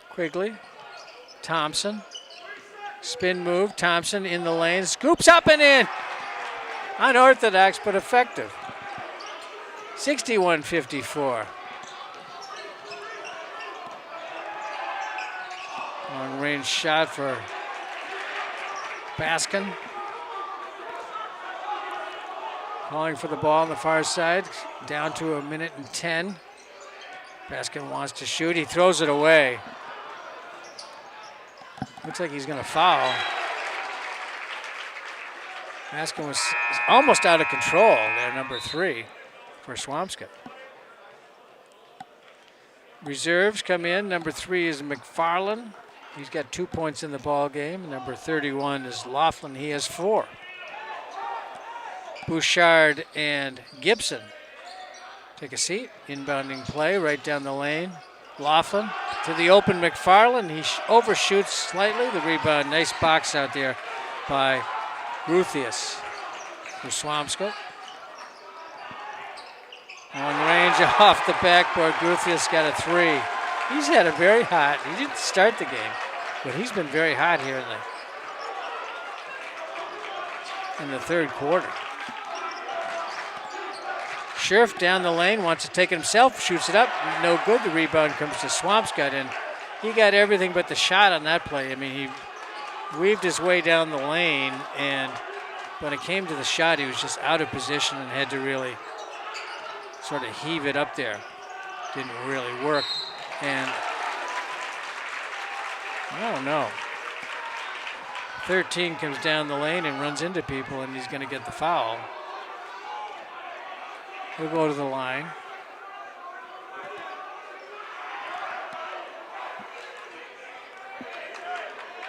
Quigley, Thompson, spin move, Thompson in the lane, scoops up and in. Unorthodox but effective. 61-54. Long range shot for Baskin. Calling for the ball on the far side, down to a minute and 10. Baskin wants to shoot, he throws it away. Looks like he's going to foul. Baskin was almost out of control there, number 3 for Swampscott. Reserves come in. Number 3 is McFarland. He's got 2 points in the ball game. Number 31 is Laughlin. He has 4. Bouchard and Gibson take a seat. Inbounding play right down the lane. Laughlin to the open McFarland. He overshoots slightly. The rebound. Nice box out there by Ruthius for Swampscott. Long range off the backboard. Ruthius got a 3. He's had a very hot, he didn't start the game, but he's been very hot here in the third quarter. Scherf down the lane, wants to take it himself, shoots it up, no good. The rebound comes to Swampscott, and he got everything but the shot on that play. I mean, he weaved his way down the lane, and when it came to the shot, he was just out of position and had to really sort of heave it up there. Didn't really work, and I don't know. 13 comes down the lane and runs into people, and he's going to get the foul. He'll go to the line.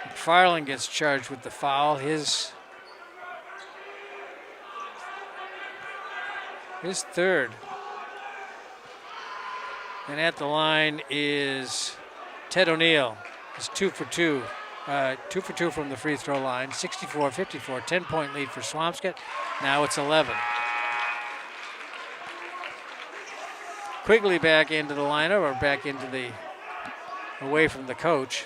McFarland gets charged with the foul. His third. And at the line is Ted O'Neill. He's 2 for 2. 2 for 2 from the free throw line. 64-54. 10-point lead for Swampscott. Now it's 11. Quigley back into the lineup, or back into the away from the coach.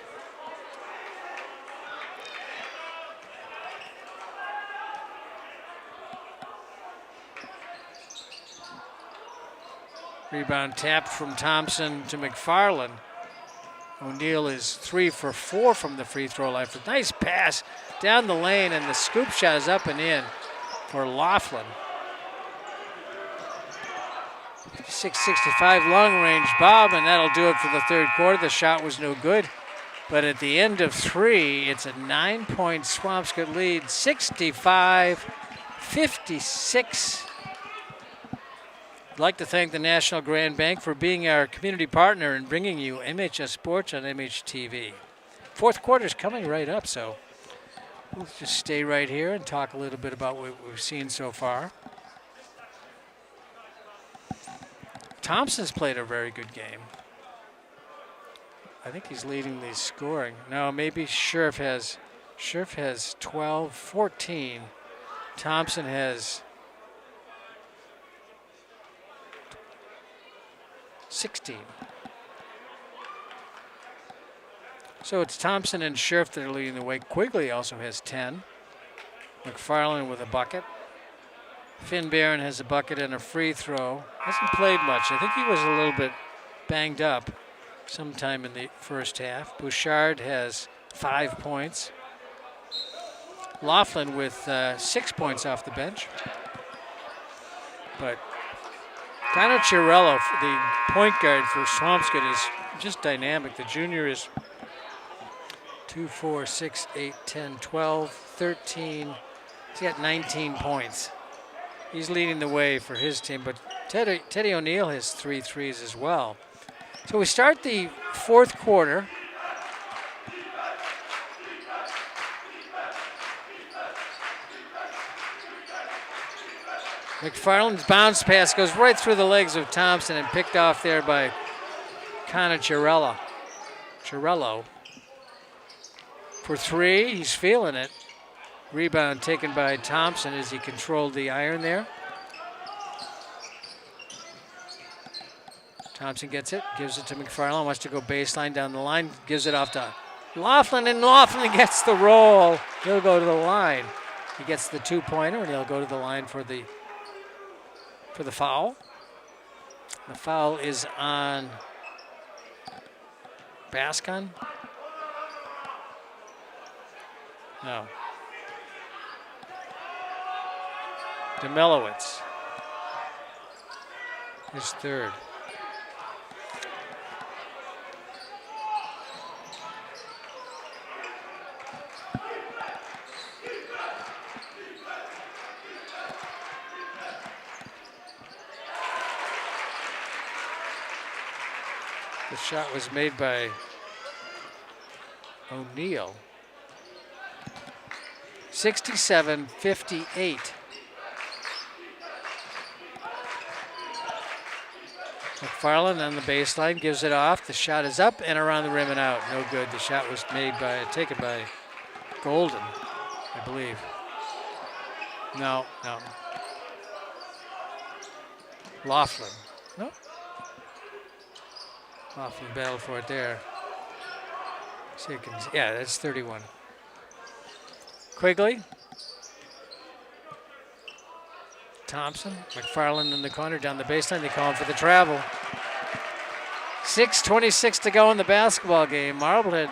Rebound tapped from Thompson to McFarland. O'Neal is 3 for 4 from the free throw line. Nice pass down the lane, and the scoop shot is up and in for Laughlin. 665 long range bob, and that'll do it for the third quarter. The shot was no good, but at the end of 3, it's a 9-point Swampscott lead, 65-56. I'd like to thank the National Grand Bank for being our community partner and bringing you MHS Sports on MHTV. Fourth quarter's coming right up, so we'll just stay right here and talk a little bit about what we've seen so far. Thompson's played a very good game. I think he's leading the scoring. No, maybe Scherf has 12, 14. Thompson has 16. So it's Thompson and Scherf that are leading the way. Quigley also has 10. McFarland with a bucket. Finn Barron has a bucket and a free throw. Hasn't played much. I think he was a little bit banged up sometime in the first half. Bouchard has 5 points. Laughlin with 6 points off the bench. But Connor Chiarello, the point guard for Swampscott, is just dynamic. The junior is 2, 4, 6, 8, 10, 12, 13. He's got 19 points. He's leading the way for his team, but Teddy O'Neal has 3 threes as well. So we start the fourth quarter. McFarland's bounce pass goes right through the legs of Thompson and picked off there by Connor Chiarello. For 3, he's feeling it. Rebound taken by Thompson as he controlled the iron there. Thompson gets it, gives it to McFarland, wants to go baseline down the line, gives it off to Laughlin, and Laughlin gets the roll. He'll go to the line. He gets the 2-pointer, and he'll go to the line for the foul. The foul is on Bascon. No. Demelowitz. His third. The shot was made by O'Neal. 67-58. McFarland on the baseline gives it off. The shot is up and around the rim and out. No good. The shot was taken by Golden, I believe. No. Laughlin. No. Laughlin battled for it there. Yeah, that's 31. Quigley. Thompson, McFarland in the corner, down the baseline. They call him for the travel. 6:26 to go in the basketball game. Marblehead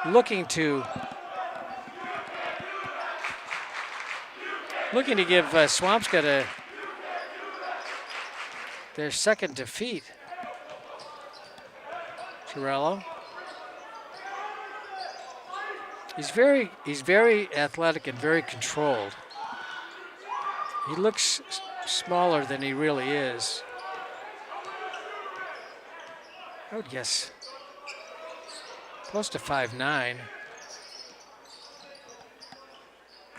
looking to give Swampscott their second defeat. Chiarello. He's very athletic and very controlled. He looks smaller than he really is. I would guess close to 5'9".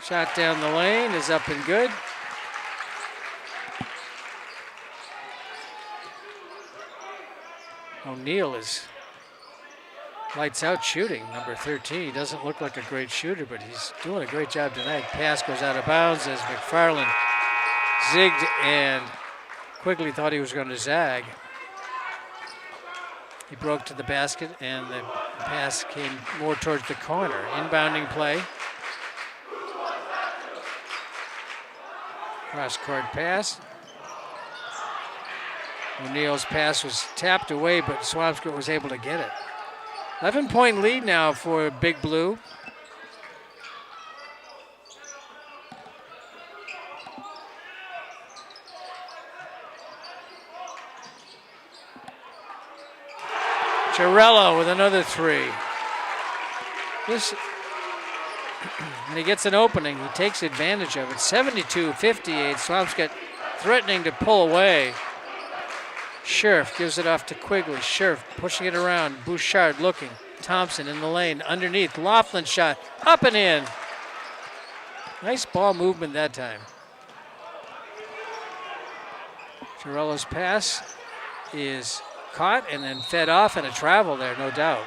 Shot down the lane is up and good. O'Neal is lights out shooting, number 13. He doesn't look like a great shooter, but he's doing a great job tonight. Pass goes out of bounds as McFarland zigged, and Quigley thought he was going to zag. He broke to the basket, and the Pass came more towards the corner. Inbounding play. Cross-court pass. O'Neal's pass was tapped away, but Swampscott was able to get it. 11-point lead now for Big Blue. Girello with another three. And he gets an opening. He takes advantage of it. 72-58. Swampscott threatening to pull away. Scherf gives it off to Quigley. Scherf pushing it around. Bouchard looking. Thompson in the lane. Underneath. Laughlin shot. Up and in. Nice ball movement that time. Girello's pass is caught and then fed off, and a travel there, no doubt.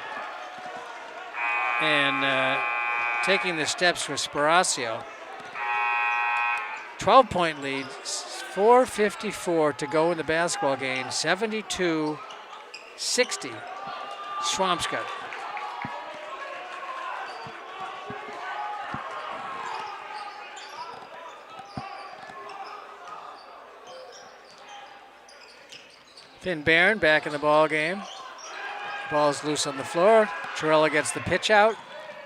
And taking the steps was Sparacio. 12-point lead, 4:54 to go in the basketball game, 72-60, Swampscott. Finn Barron back in the ball game. Ball's loose on the floor. Girello gets the pitch out,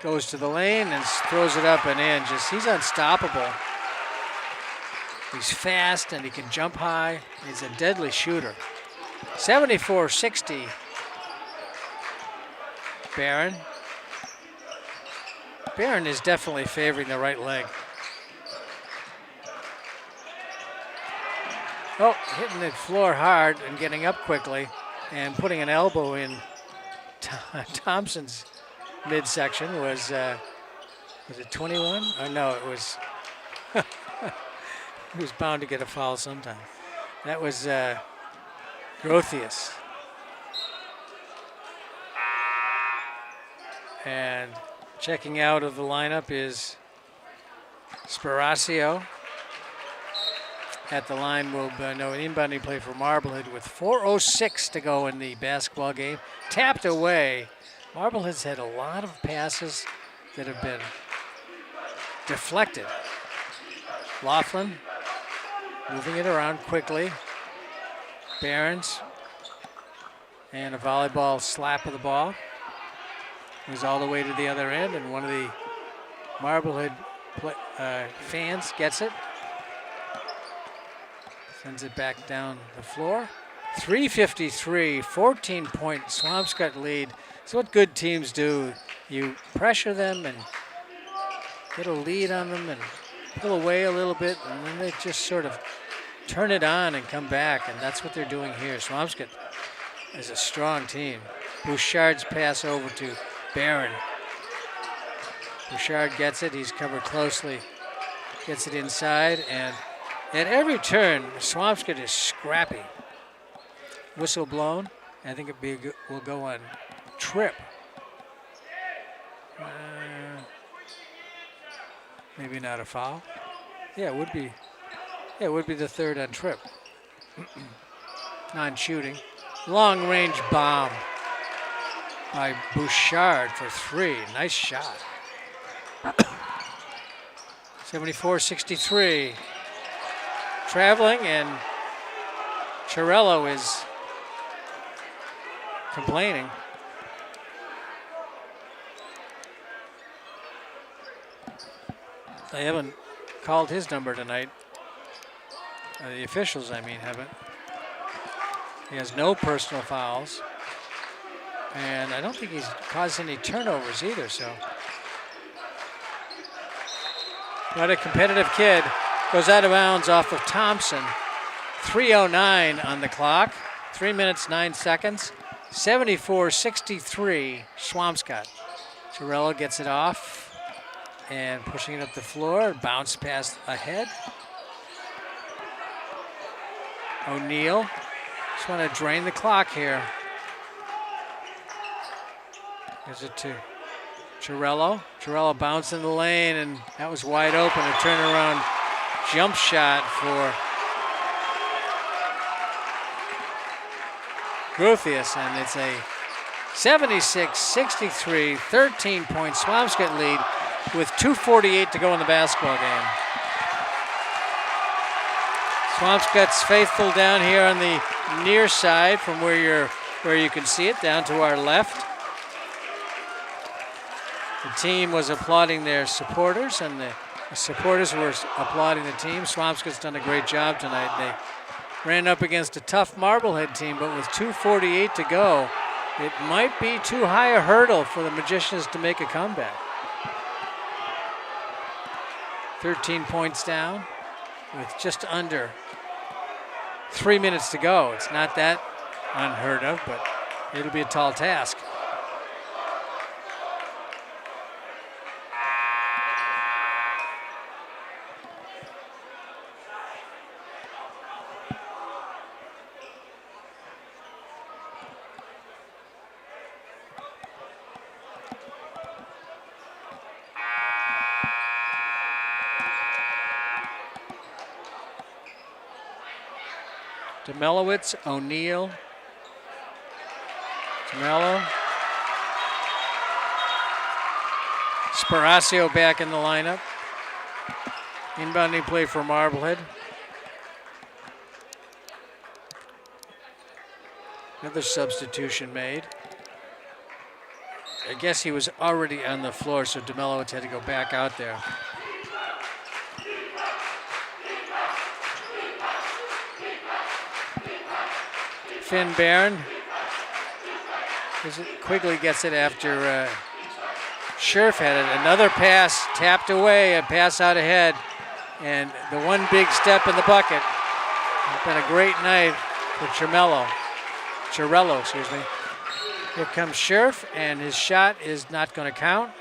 goes to the lane and throws it up and in. He's unstoppable. He's fast and he can jump high. He's a deadly shooter. 74-60. Barron. Barron is definitely favoring the right leg. Oh, hitting the floor hard and getting up quickly and putting an elbow in Thompson's midsection was it 21? Or no, it was, he was bound to get a foul sometime. That was Grothius. And checking out of the lineup is Sparacio. At the line will be no inbounding play for Marblehead with 4:06 to go in the basketball game. Tapped away. Marblehead's had a lot of passes that have been deflected. Laughlin moving it around quickly. Barons and a volleyball slap of the ball. Goes all the way to the other end, and one of the Marblehead fans gets it. Sends it back down the floor. 3:53, 14-point Swampscott lead. It's what good teams do. You pressure them and get a lead on them and pull away a little bit, and then they just sort of turn it on and come back, and that's what they're doing here. Swampscott is a strong team. Bouchard's pass over to Barron. Bouchard gets it. He's covered closely. Gets it inside, and at every turn, Swampscott is scrappy. Whistle blown. I think it will go on trip. Maybe not a foul. Yeah, it would be. Yeah, it would be the third on trip. Non-shooting. Long-range bomb by Bouchard for three. Nice shot. 74-63. Traveling, and Girello is complaining. They haven't called his number tonight. The officials, I mean, haven't. He has no personal fouls. And I don't think he's caused any turnovers either, so. What a competitive kid. Goes out of bounds off of Thompson. 3:09 on the clock. 3 minutes, 9 seconds. 74-63, Swampscott. Girello gets it off and pushing it up the floor. Bounce pass ahead. O'Neal. Just want to drain the clock here. Gives it to Girello. Girello bounced in the lane, and that was wide open. A turnaround jump shot for Grothius, and it's a 76-63, 13-point Swampscott lead with 2:48 to go in the basketball game. Swampscott's faithful down here on the near side from where you can see it, down to our left. The team was applauding their supporters, and the supporters were applauding the team. Swampscott's done a great job tonight. They ran up against a tough Marblehead team, but with 2:48 to go, it might be too high a hurdle for the Magicians to make a comeback. 13 points down with just under 3 minutes to go. It's not that unheard of, but it'll be a tall task. Demelowitz, O'Neill, Demello, Sparacio back in the lineup. Inbounding play for Marblehead. Another substitution made. I guess he was already on the floor, so Demelowitz had to go back out there. Finn Barron. Quigley gets it after Scherf had it. Another pass tapped away, a pass out ahead, and the one big step in the bucket. It's been a great night for Chirello, excuse me. Here comes Scherf, and his shot is not going to count.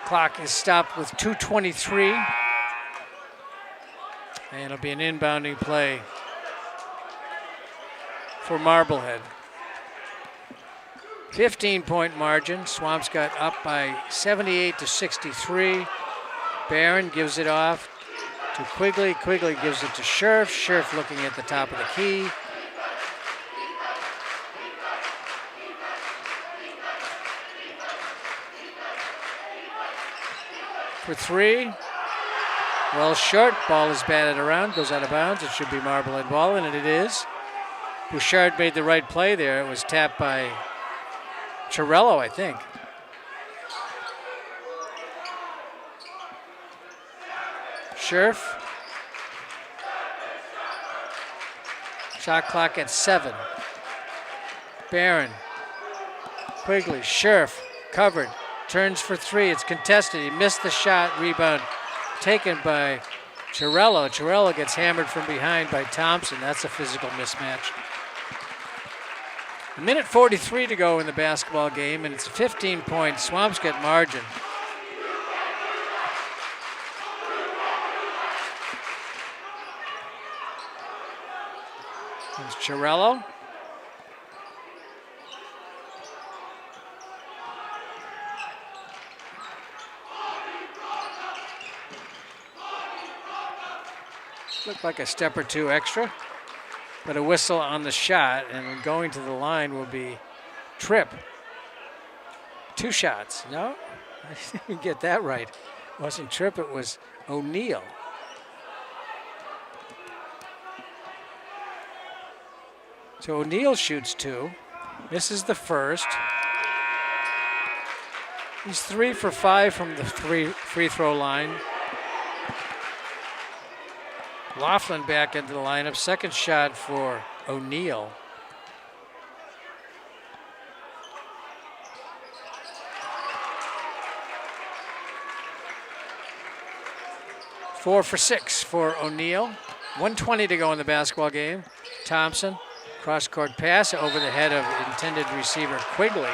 Clock is stopped with 2:23, and it'll be an inbounding play for Marblehead. 15-point margin. Swampscott up by 78-63. Barron gives it off to Quigley. Quigley gives it to Scherf. Scherf looking at the top of the key. For three. Well short. Ball is batted around. Goes out of bounds. It should be Marblehead ball, and it is. Bouchard made the right play there. It was tapped by Chirello, I think. Scherf. Shot clock at 7. Barron. Quigley. Scherf. Covered. Turns for three. It's contested. He missed the shot. Rebound taken by Chirello. Chirello gets hammered from behind by Thompson. That's a physical mismatch. A minute 43 to go in the basketball game, and it's a 15-point Swampscott margin. There's Chirello. Looked like a step or two extra. But a whistle on the shot, and going to the line will be Tripp. 2 shots. No, I didn't get that right. It wasn't Tripp, it was O'Neill. So O'Neill shoots 2. This is the first. He's 3 for 5 from the free throw line. Laughlin back into the lineup. Second shot for O'Neill. Four for 6 for O'Neill. 1:20 to go in the basketball game. Thompson, cross-court pass over the head of intended receiver Quigley.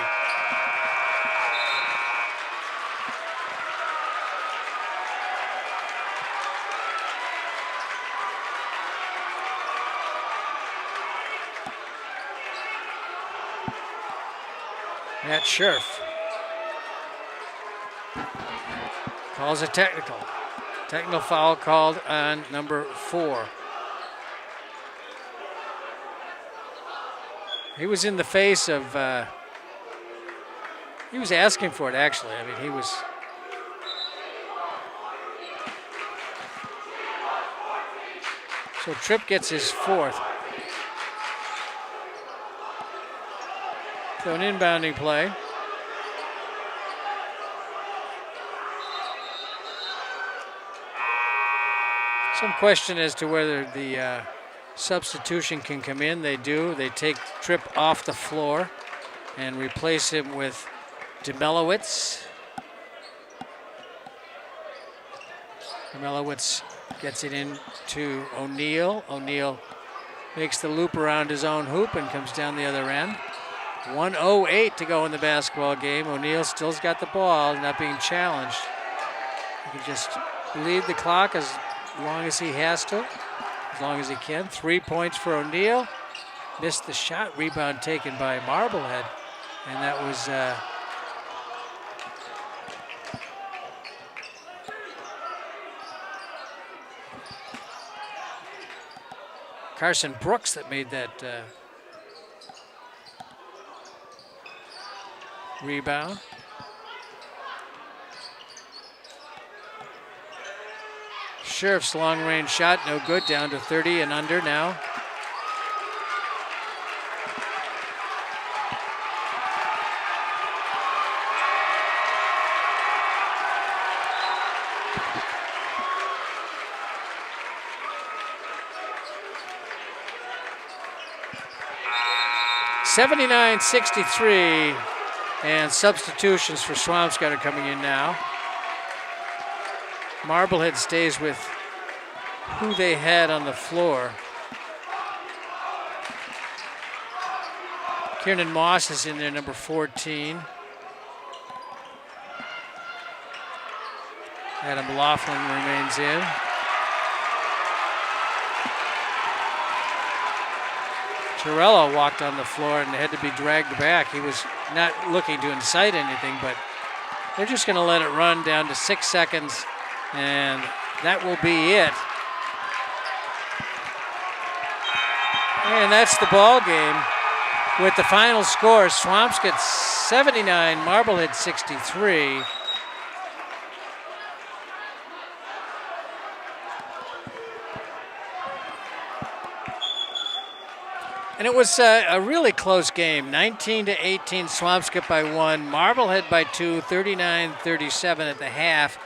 Matt Scherf calls a technical. Technical foul called on number 4. He was in the face of, he was asking for it actually. I mean, he was. So Tripp gets his fourth. So an inbounding play. Some question as to whether the substitution can come in. They do. They take Tripp off the floor and replace him with Demelowitz. Demelowitz gets it into O'Neal. O'Neal makes the loop around his own hoop and comes down the other end. 1:08 to go in the basketball game. O'Neal still's got the ball, not being challenged. He can just lead the clock as long as he has to, as long as he can. 3 points for O'Neal. Missed the shot. Rebound taken by Marblehead. And that was Carson Brooks that made that rebound. Sheriff's long-range shot, no good, down to 30 and under now. (79-63), and substitutions for Swampscott are coming in now. Marblehead stays with who they had on the floor. Kiernan Moss is in there, number 14. Adam Laughlin remains in. Torello walked on the floor and had to be dragged back. He was not looking to incite anything, but they're just going to let it run down to 6 seconds, and that will be it. And that's the ball game with the final score: Swampscott 79, Marblehead 63. And it was a really close game, 19-18, Swampscott by 1, Marblehead by 2, 39-37 at the half.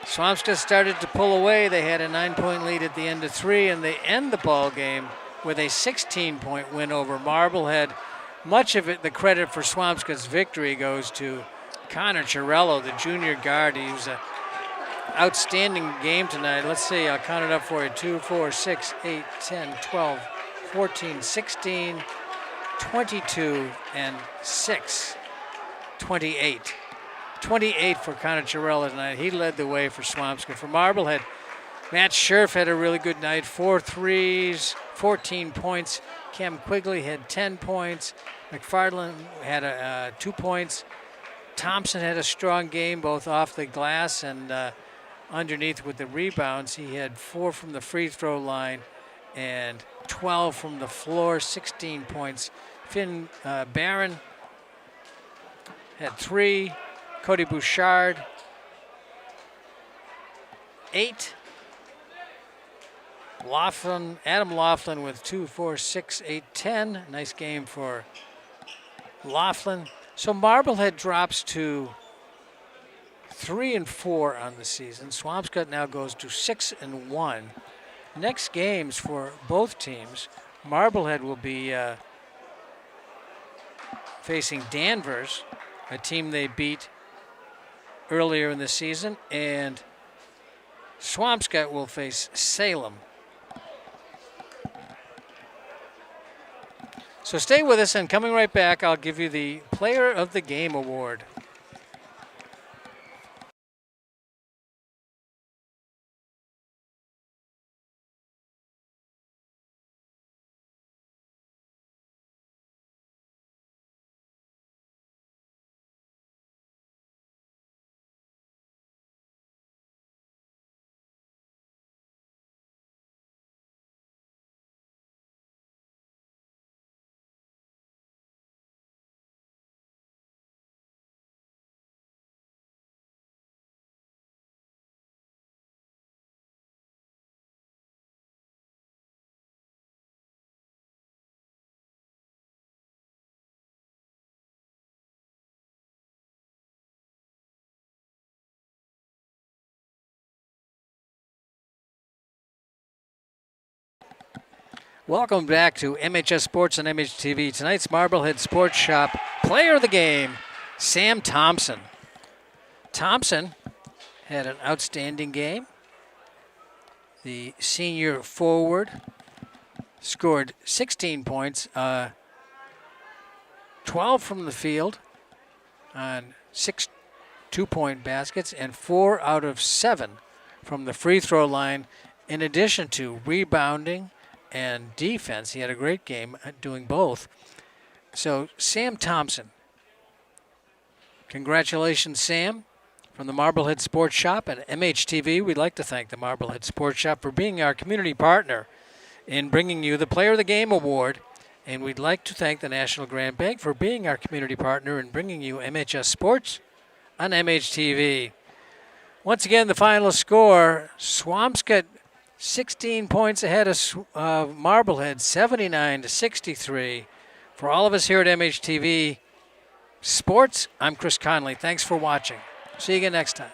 Swampscott started to pull away. They had a 9-point lead at the end of 3, and they end the ball game with a 16-point win over Marblehead. Much of it, the credit for Swampscott's victory goes to Connor Chiarello, the junior guard. He was an outstanding game tonight. Let's see, I'll count it up for you. 2, 4, 6, 8, 10, 12, 14, 16, 22, and 6, 28. 28 for Connor Chiarello tonight. He led the way for Swampscott. For Marblehead, Matt Scherf had a really good night. 4 threes, 14 points. Cam Quigley had 10 points. McFarland had 2 points. Thompson had a strong game, both off the glass and underneath with the rebounds. He had 4 from the free throw line and 12 from the floor, 16 points. Finn Barron had 3. Cody Bouchard, 8. Adam Laughlin with 2, 4, 6, 8, 10. Nice game for Laughlin. So Marblehead drops to 3-4 on the season. Swampscott now goes to 6-1. Next games for both teams, Marblehead will be facing Danvers, a team they beat earlier in the season, and Swampscott will face Salem. So stay with us, and coming right back, I'll give you the Player of the Game award. Welcome back to MHS Sports and MHTV. Tonight's Marblehead Sports Shop player of the game, Sam Thompson. Thompson had an outstanding game. The senior forward scored 16 points, 12 from the field on 6 two-point baskets, and 4 out of 7 from the free throw line, in addition to rebounding and defense. He had a great game at doing both. So Sam Thompson, congratulations, Sam. From the Marblehead Sports Shop and MHTV, we'd like to thank the Marblehead Sports Shop for being our community partner in bringing you the Player of the Game Award. And we'd like to thank the National Grand Bank for being our community partner in bringing you MHS Sports on MHTV. Once again, the final score, Swampscott 16 points ahead of Marblehead, 79-63. For all of us here at MHTV Sports, I'm Chris Conley. Thanks for watching. See you again next time.